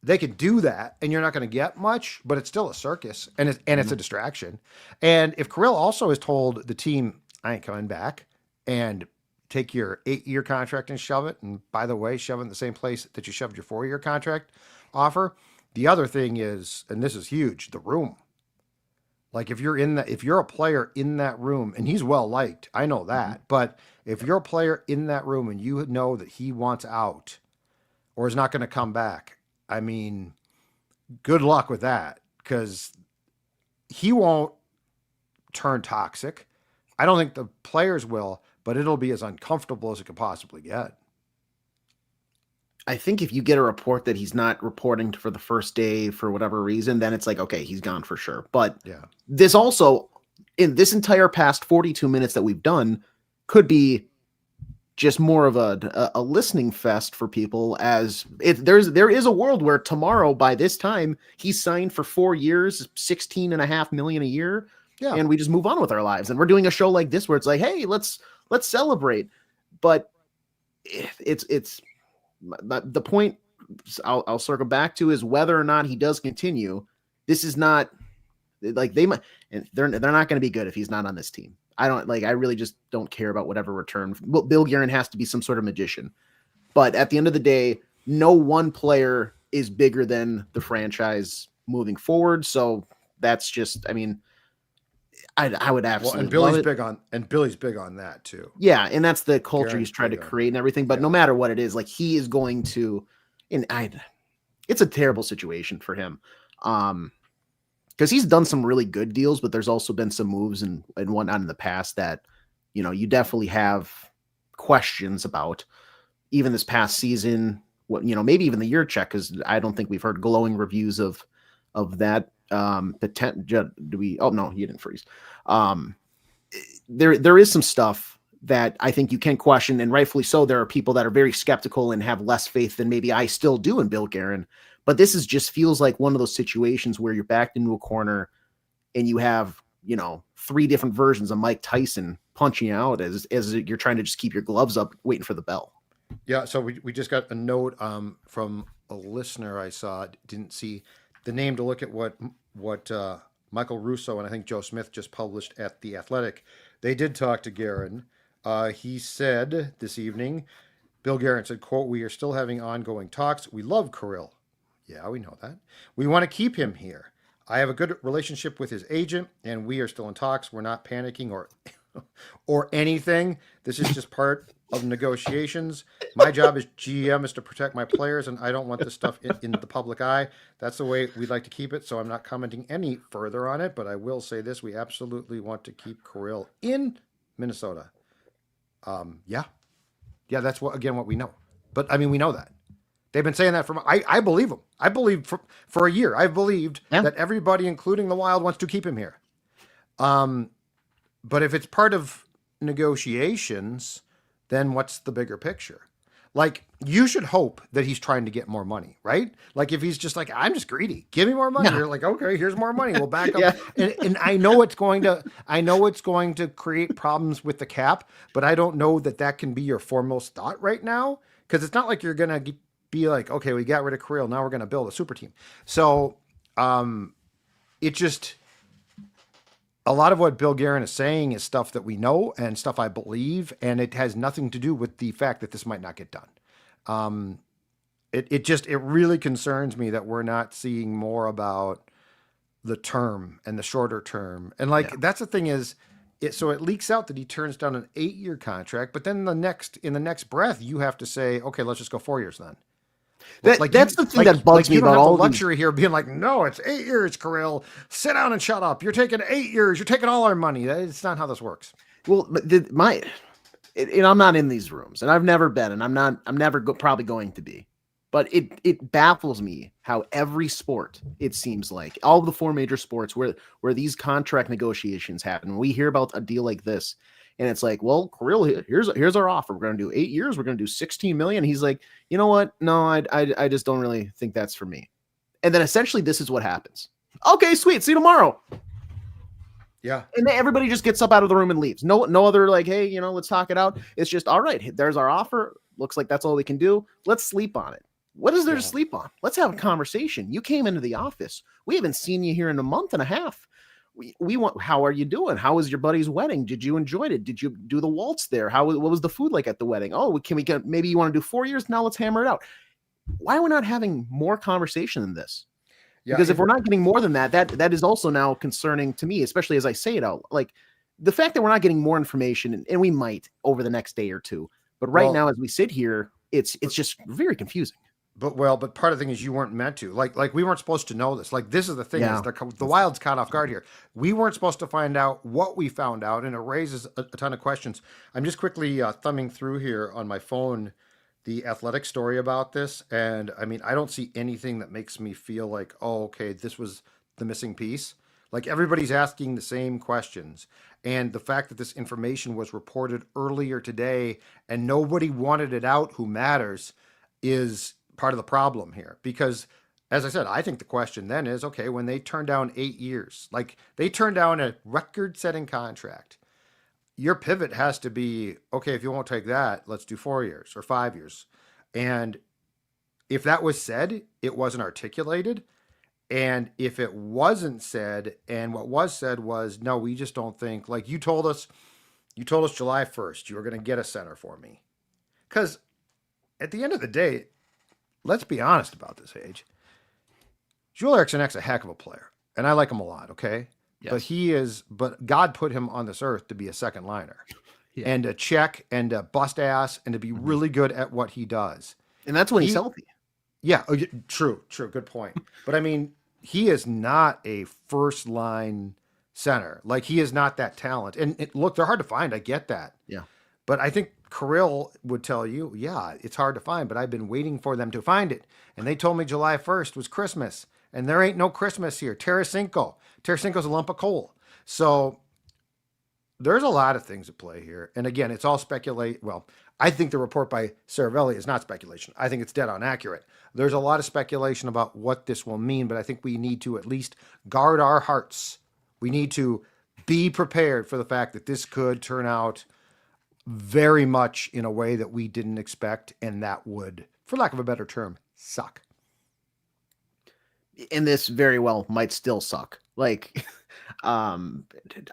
they could do that and you're not going to get much, but it's still a circus and it's a distraction. And if Kirill also has told the team, I ain't coming back, and take your 8-year contract and shove it, and by the way, shove it in the same place that you shoved your 4-year contract offer. The other thing is, and this is huge, the room. Like if you're a player in that room, and he's well liked, I know that, but if you're a player in that room and you know that he wants out or is not going to come back, I mean, good luck with that, because he won't turn toxic. I don't think the players will, but it'll be as uncomfortable as it could possibly get. I think if you get a report that he's not reporting for the first day for whatever reason, then it's like, okay, he's gone for sure. But this also, in this entire past 42 minutes that we've done, could be just more of a listening fest for people, as there is a world where tomorrow by this time he's signed for 4 years, $16.5 million a year. Yeah. And we just move on with our lives. And we're doing a show like this where it's like, hey, let's celebrate. But it's the point I'll circle back to is whether or not he does continue. This is not like they're not going to be good if he's not on this team. I really just don't care about whatever return. Bill Guerin has to be some sort of magician. But at the end of the day, no one player is bigger than the franchise moving forward. So that's just, I mean, I would absolutely love it. And Billy's big on that too. Yeah, and that's the culture Guerin's he's trying to create and everything. But no matter what it is, like he is going to, it's a terrible situation for him. Because he's done some really good deals, but there's also been some moves and whatnot in the past that, you definitely have questions about. Even this past season, maybe even the year check, because I don't think we've heard glowing reviews of that. Do we? Oh no, he didn't freeze. There is some stuff that I think you can question, and rightfully so. There are people that are very skeptical and have less faith than maybe I still do in Bill Guerin. But this just feels like one of those situations where you're backed into a corner and you have, 3 different versions of Mike Tyson punching out as you're trying to just keep your gloves up, waiting for the bell. Yeah. So we just got a note from a listener I saw, didn't see the name to look at what Michael Russo and I think Joe Smith just published at The Athletic. They did talk to Guerin. He said this evening, Bill Guerin said, quote, "We are still having ongoing talks. We love Kirill." Yeah, we know that. "We want to keep him here. I have a good relationship with his agent, and we are still in talks. We're not panicking or anything. This is just part of negotiations. My job as GM is to protect my players, and I don't want this stuff in the public eye. That's the way we'd like to keep it, so I'm not commenting any further on it, but I will say this. We absolutely want to keep Kirill in Minnesota." Yeah, that's what we know. But, I mean, we know that. They've been saying that I believe them. I believe for a year. I've believed that everybody, including the Wild, wants to keep him here. But if it's part of negotiations, then what's the bigger picture? Like, you should hope that he's trying to get more money, right? Like, if he's just like, I'm just greedy, give me more money. Yeah. You're like, okay, here's more money. We'll back up. Yeah. And I know it's going to create problems with the cap, but I don't know that can be your foremost thought right now. Cause it's not like you're going to be like, okay, we got rid of Kirill. Now we're going to build a super team. So, it just, a lot of what Bill Guerin is saying is stuff that we know and stuff I believe, and it has nothing to do with the fact that this might not get done. It really concerns me that we're not seeing more about the term and the shorter term. And that's the thing is, so it leaks out that he turns down an 8-year contract, but then in the next breath, you have to say, okay, let's just go 4 years then. That's the thing that bugs me about all the luxury here being like, no, it's 8 years, Kirill. Sit down and shut up. You're taking 8 years. You're taking all our money. It's not how this works. Well, but I'm not in these rooms, and I've never been, and I'm never probably going to be. But it baffles me how every sport, it seems like all of the 4 major sports where these contract negotiations happen, we hear about a deal like this. And it's like, well, Kirill, here's our offer. We're going to do 8 years. We're going to do 16 million. He's like, you know what? No, I just don't really think that's for me. And then essentially this is what happens. Okay, sweet. See you tomorrow. Yeah. And then everybody just gets up out of the room and leaves. No other like, hey, let's talk it out. It's just, all right, there's our offer. Looks like that's all we can do. Let's sleep on it. What is there to sleep on? Let's have a conversation. You came into the office. We haven't seen you here in a month and a half. We want, how are you doing? How was your buddy's wedding? Did you enjoy it? Did you do the waltz there? What was the food like at the wedding? Oh, maybe you want to do 4 years? Now let's hammer it out. Why are we not having more conversation than this? Yeah, because if we're not getting more than that is also now concerning to me, especially as I say it out. Like the fact that we're not getting more information, and we might over the next day or two. But right now, as we sit here, it's just very confusing. But part of the thing is you weren't meant to. Like we weren't supposed to know this. Like this is the thing is the Wild's caught off guard here. We weren't supposed to find out what we found out, and it raises a ton of questions. I'm just quickly thumbing through here on my phone the Athletic story about this, and I mean I don't see anything that makes me feel like, oh, okay, this was the missing piece. Like everybody's asking the same questions, and the fact that this information was reported earlier today and nobody wanted it out who matters is part of the problem here. Because as I said, I think the question then is, okay, when they turn down 8 years, like they turn down a record-setting contract, your pivot has to be, okay, if you won't take that, let's do 4 years or 5 years. And if that was said, it wasn't articulated. And if it wasn't said, and what was said was, no, we just don't think, like you told us July 1st, you were going to get a center for me. Because at the end of the day, let's be honest about this, Age. Joel Eriksson-Ek's a heck of a player, and I like him a lot, okay? Yes. But God put him on this earth to be a second liner and to check and to bust ass and to be really good at what he does. And that's when he's healthy. Yeah, true. Good point. But I mean, he is not a first line center. Like he is not that talent. And look, they're hard to find. I get that. Yeah. But I think Kirill would tell you, yeah, it's hard to find, but I've been waiting for them to find it. And they told me July 1st was Christmas, and there ain't no Christmas here. Tarasenko's a lump of coal. So there's a lot of things at play here. And again, it's all speculate. Well, I think the report by Seravalli is not speculation. I think it's dead on accurate. There's a lot of speculation about what this will mean, but I think we need to at least guard our hearts. We need to be prepared for the fact that this could turn out very much in a way that we didn't expect, and that would, for lack of a better term, suck. And this very well might still suck. Like, I'm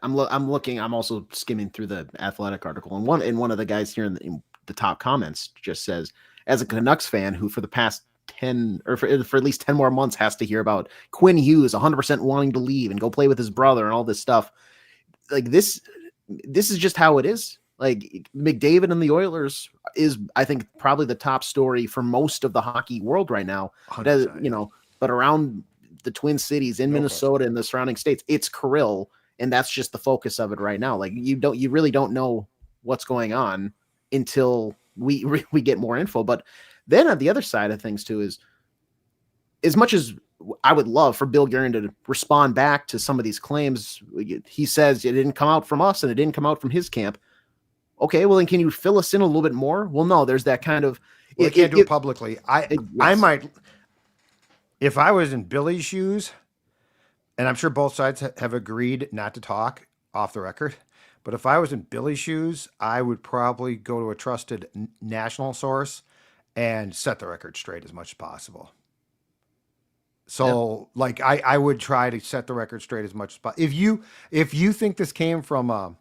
looking. I'm also skimming through the Athletic article, and one of the guys here in the top comments just says, as a Canucks fan who for the past 10 or for at least 10 more months has to hear about Quinn Hughes 100% wanting to leave and go play with his brother and all this stuff. Like this is just how it is. Like McDavid and the Oilers is, I think, probably the top story for most of the hockey world right now. But around the Twin Cities in Minnesota and the surrounding states, it's Kirill, and that's just the focus of it right now. Like you really don't know what's going on until we get more info. But then on the other side of things too is, as much as I would love for Bill Guerin to respond back to some of these claims, he says it didn't come out from us and it didn't come out from his camp. Okay, well then can you fill us in a little bit more? Well, no, there's that kind of, Well, they can't do it publicly. I Yes. might, if I was in Billy's shoes, and I'm sure both sides have agreed not to talk off the record, but if I was in Billy's shoes, I would probably go to a trusted national source and set the record straight as much as possible. So, like, I would try to set the record straight as much as possible. If you think this came from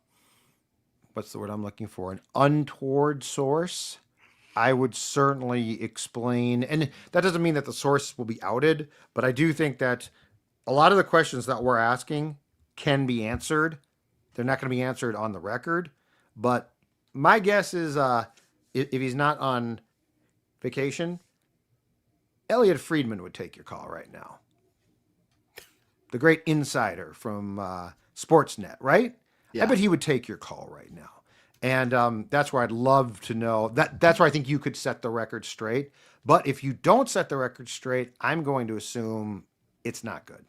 what's the word I'm looking for, an untoward source, I would certainly explain. And that doesn't mean that the source will be outed, but I do think that a lot of the questions that we're asking can be answered. They're not going to be answered on the record, but my guess is if he's not on vacation, Elliot Friedman would take your call right now. The great insider from Sportsnet, right? Yeah. I bet he would take your call right now. And that's where I'd love to know. That's where I think you could set the record straight. But if you don't set the record straight, I'm going to assume it's not good.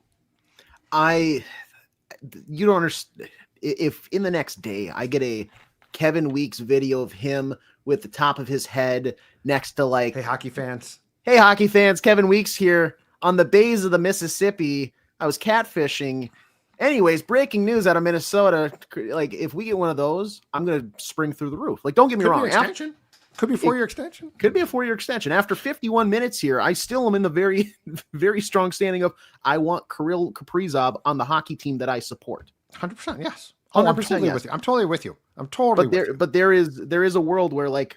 You don't understand. If in the next day I get a Kevin Weeks video of him with the top of his head next to like, hey, hockey fans, Kevin Weeks here on the bays of the Mississippi. I was catfishing. Anyways, breaking news out of Minnesota. Like, if we get one of those, I'm going to spring through the roof. Like, don't get me wrong. Could be a 4-year extension. Could be a 4-year extension. After 51 minutes here, I still am in the very, very strong standing of I want Kirill Kaprizov on the hockey team that I support. 100%, yes. 100% I'm totally yes. with you. I'm totally with you. I'm totally with you. But there is a world where, like,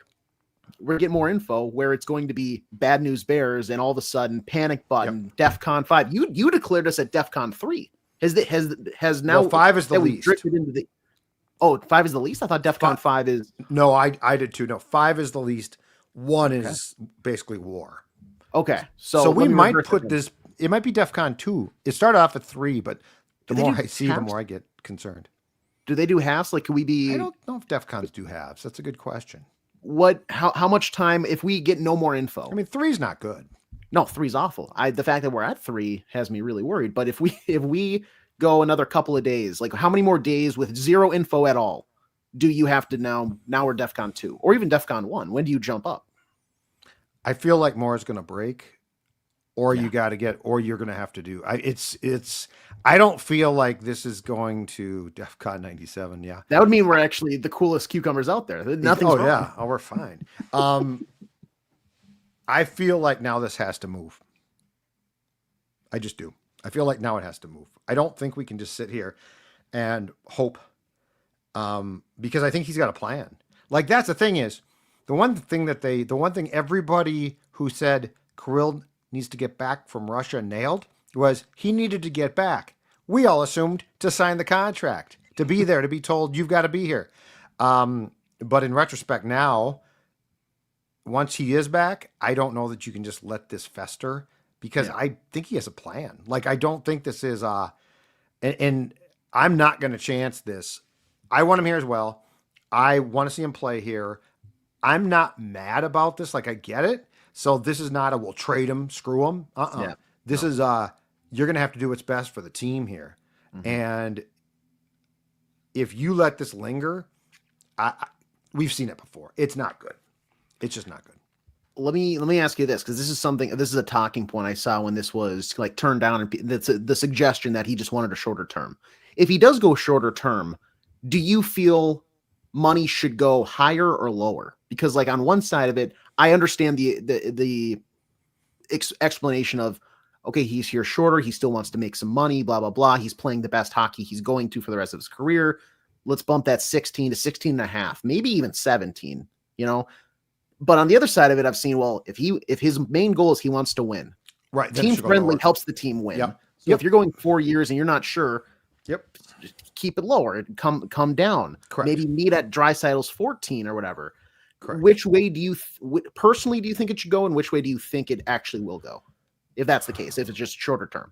we're getting more info where it's going to be Bad News Bears and all of a sudden panic button, DEFCON 5. You declared us at DEFCON 3. Has now, well, 5 is the least. Drifted into the 5 is the least? I thought DEFCON 5 is. No, I did too. No, 5 is the least. 1 is basically war. Okay. So we might put this, it might be DEFCON 2. It started off at 3, but the more I see, the more I get concerned. Do they do halves? Like, could we be? I don't know if DEFCONs do halves. That's a good question. How much time if we get no more info? I mean, 3's not good. No, 3's awful. The fact that we're at 3 has me really worried. But if we go another couple of days, like how many more days with zero info at all do you have to now we're DEFCON 2 or even DEFCON 1? When do you jump up? I feel like more is going to break, or you got to get, or you're going to have to do. I don't feel like this is going to DEFCON 97. Yeah, that would mean we're actually the coolest cucumbers out there. Nothing's wrong. Yeah, we're fine. I feel like now this has to move. I just do. I feel like now it has to move. I don't think we can just sit here and hope, because I think he's got a plan. Like, that's the thing is, the one thing everybody who said Kirill needs to get back from Russia nailed was he needed to get back. We all assumed to sign the contract, to be there, to be told you've got to be here. But in retrospect now, once he is back, I don't know that you can just let this fester, because I think he has a plan. Like, I don't think this is and I'm not going to chance this. I want him here as well. I want to see him play here. I'm not mad about this. Like, I get it. So this is not we'll trade him, screw him. This is you're going to have to do what's best for the team here. Mm-hmm. And if you let this linger, we've seen it before. It's not good. It's just not good. Let me ask you this, because this is a talking point I saw when this was like turned down, and that's the suggestion that he just wanted a shorter term. If he does go shorter term, do you feel money should go higher or lower? Because, like, on one side of it, I understand the explanation of, okay, he's here shorter, he still wants to make some money, blah blah blah. He's playing the best hockey he's going to for the rest of his career. Let's bump that 16 to 16 and a half, maybe even 17. But on the other side of it, I've seen, well, if his main goal is he wants to win, right? Team friendly helps the team win. Yep. So if you're going 4 years and you're not sure, just keep it lower. Come down. Correct. Maybe meet at Draisaitl's 14 or whatever. Correct. Which way do you personally do you think it should go, and which way do you think it actually will go, if that's the case? If it's just shorter term.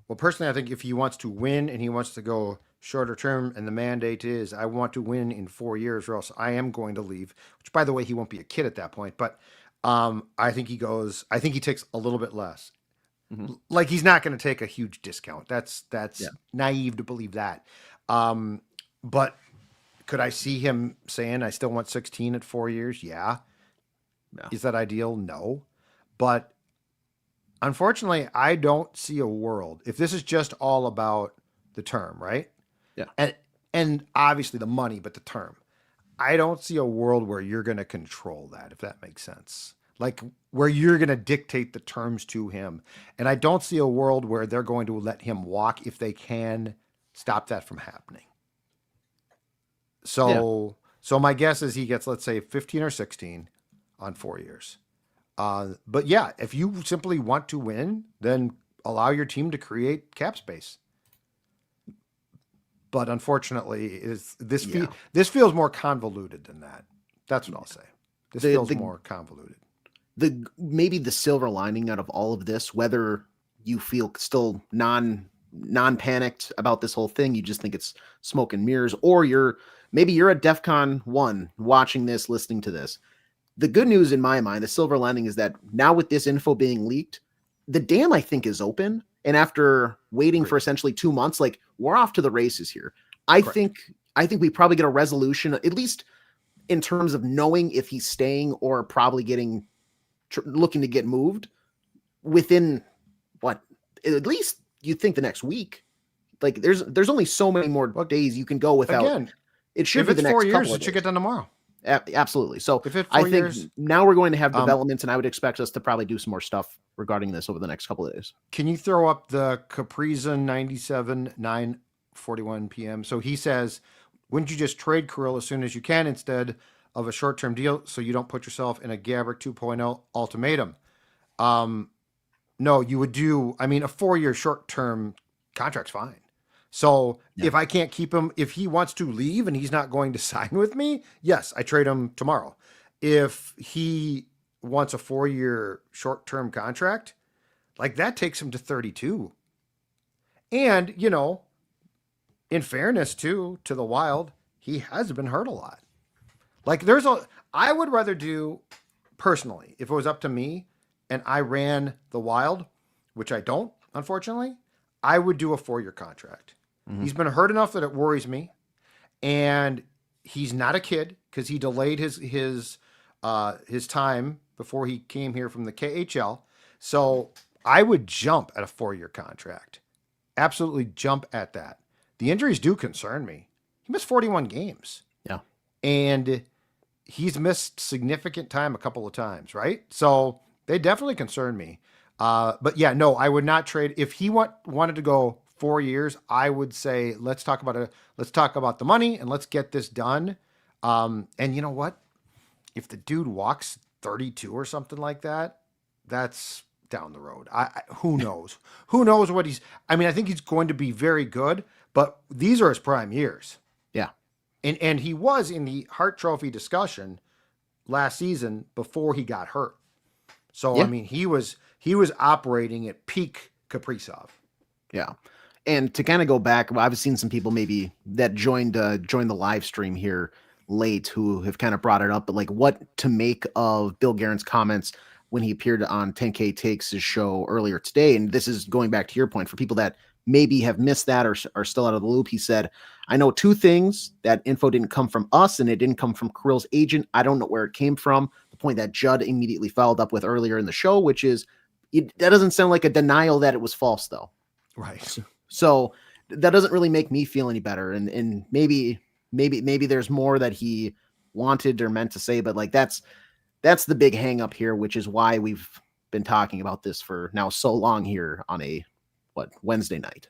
Well, personally, I think if he wants to win and he wants to go shorter term, and the mandate is I want to win in 4 years, or else I am going to leave. Which, by the way, he won't be a kid at that point. But I think he takes a little bit less. Mm-hmm. Like, he's not going to take a huge discount. That's naive to believe that. But could I see him saying I still want 16 at 4 years? Yeah. Yeah. Is that ideal? No. But unfortunately, I don't see a world, if this is just all about the term, right? Yeah. And obviously the money, but the term. I don't see a world where you're going to control that, if that makes sense. Like where you're going to dictate the terms to him. And I don't see a world where they're going to let him walk if they can stop that from happening. So, so my guess is he gets, let's say, 15 or 16 on 4 years. But yeah, if you simply want to win, then allow your team to create cap space. But unfortunately, this feels more convoluted than that. That's what I'll say. This feels more convoluted. Maybe the silver lining out of all of this, whether you feel still non-panicked about this whole thing, you just think it's smoke and mirrors, or you're at DEFCON 1 watching this, listening to this. The good news in my mind, the silver lining, is that now with this info being leaked, the dam, I think, is open. And after waiting for essentially 2 months, like, we're off to the races here. I think we probably get a resolution, at least in terms of knowing if he's staying or probably looking to get moved within at least you think the next week. Like there's only so many more days you can go without. Again, it should be the next 4 years. It should get done tomorrow. Absolutely. So I think now we're going to have developments, and I would expect us to probably do some more stuff regarding this over the next couple of days. Can you throw up the Kaprizov 97 9:41 p.m.? So he says, wouldn't you just trade Kirill as soon as you can instead of a short-term deal so you don't put yourself in a Gabrick 2.0 ultimatum? No, you would do, a 4-year short-term contract's fine. So if I can't keep him, if he wants to leave and he's not going to sign with me, yes, I trade him tomorrow. If he wants a 4-year short-term contract, like that takes him to 32. And, in fairness to the Wild, he has been hurt a lot. Like I would rather do, personally, if it was up to me and I ran the Wild, which I don't, unfortunately, I would do a 4-year contract. Mm-hmm. He's been hurt enough that it worries me, and he's not a kid because he delayed his time before he came here from the KHL. So I would jump at a 4-year contract. Absolutely jump at that. The injuries do concern me. He missed 41 games. Yeah. And he's missed significant time a couple of times, right? So they definitely concern me. But yeah, no, I would not trade. If he wanted to go 4 years, I would say, let's talk about the money and let's get this done. And you know what? If the dude walks 32 or something like that, that's down the road. Who knows? Who knows what I think he's going to be very good, but these are his prime years. Yeah. And he was in the Hart Trophy discussion last season before he got hurt. So, yeah. He was operating at peak Kaprizov. Yeah. And to kind of go back, I've seen some people maybe that joined the live stream here late who have kind of brought it up, but like what to make of Bill Guerin's comments when he appeared on 10K Takes' show earlier today. And this is going back to your point for people that maybe have missed that or are still out of the loop. He said, I know 2 things. That info didn't come from us and it didn't come from Kirill's agent. I don't know where it came from. The point that Judd immediately followed up with earlier in the show, which is that doesn't sound like a denial that it was false though. Right. So that doesn't really make me feel any better. And maybe there's more that he wanted or meant to say, but like that's the big hang up here, which is why we've been talking about this for now so long here on a Wednesday night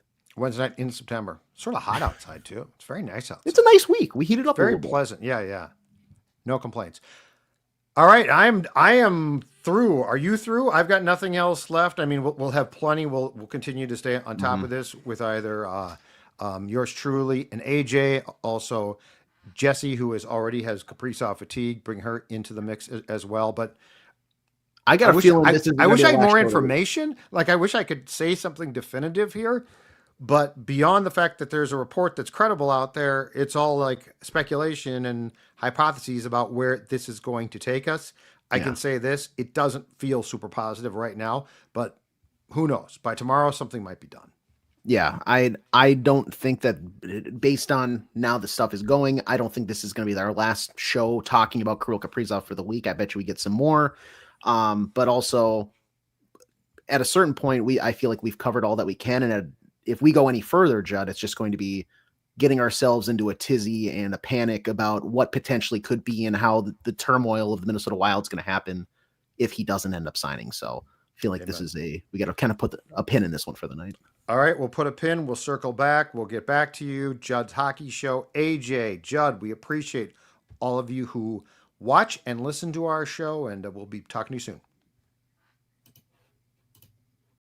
in September. Sort of hot outside too. It's very nice outside. It's a nice week. We heated up very a little pleasant. Bit. Yeah. No complaints. All right, I am through. Are you through? I've got nothing else left. We'll have plenty. We'll continue to stay on top of this with either yours truly and AJ, also Jesse, who already has Kaprizov fatigue. Bring her into the mix as well. But I got a feeling I wish I had more information. Like I wish I could say something definitive here. But beyond the fact that there's a report that's credible out there, it's all like speculation and hypotheses about where this is going to take us. I can say this, it doesn't feel super positive right now, but who knows? By tomorrow, something might be done. Yeah, I don't think that based on now the stuff is going, I don't think this is going to be our last show talking about Kirill Kaprizov for the week. I bet you we get some more. But also at a certain point, I feel like we've covered all that we can. And if we go any further, Judd, it's just going to be getting ourselves into a tizzy and a panic about what potentially could be and how the turmoil of the Minnesota Wild is going to happen if he doesn't end up signing. So I feel like this is we got to kind of put a pin in this one for the night. All right, we'll put a pin. We'll circle back. We'll get back to you. Judd's Hockey Show. AJ, Judd, we appreciate all of you who watch and listen to our show, and we'll be talking to you soon.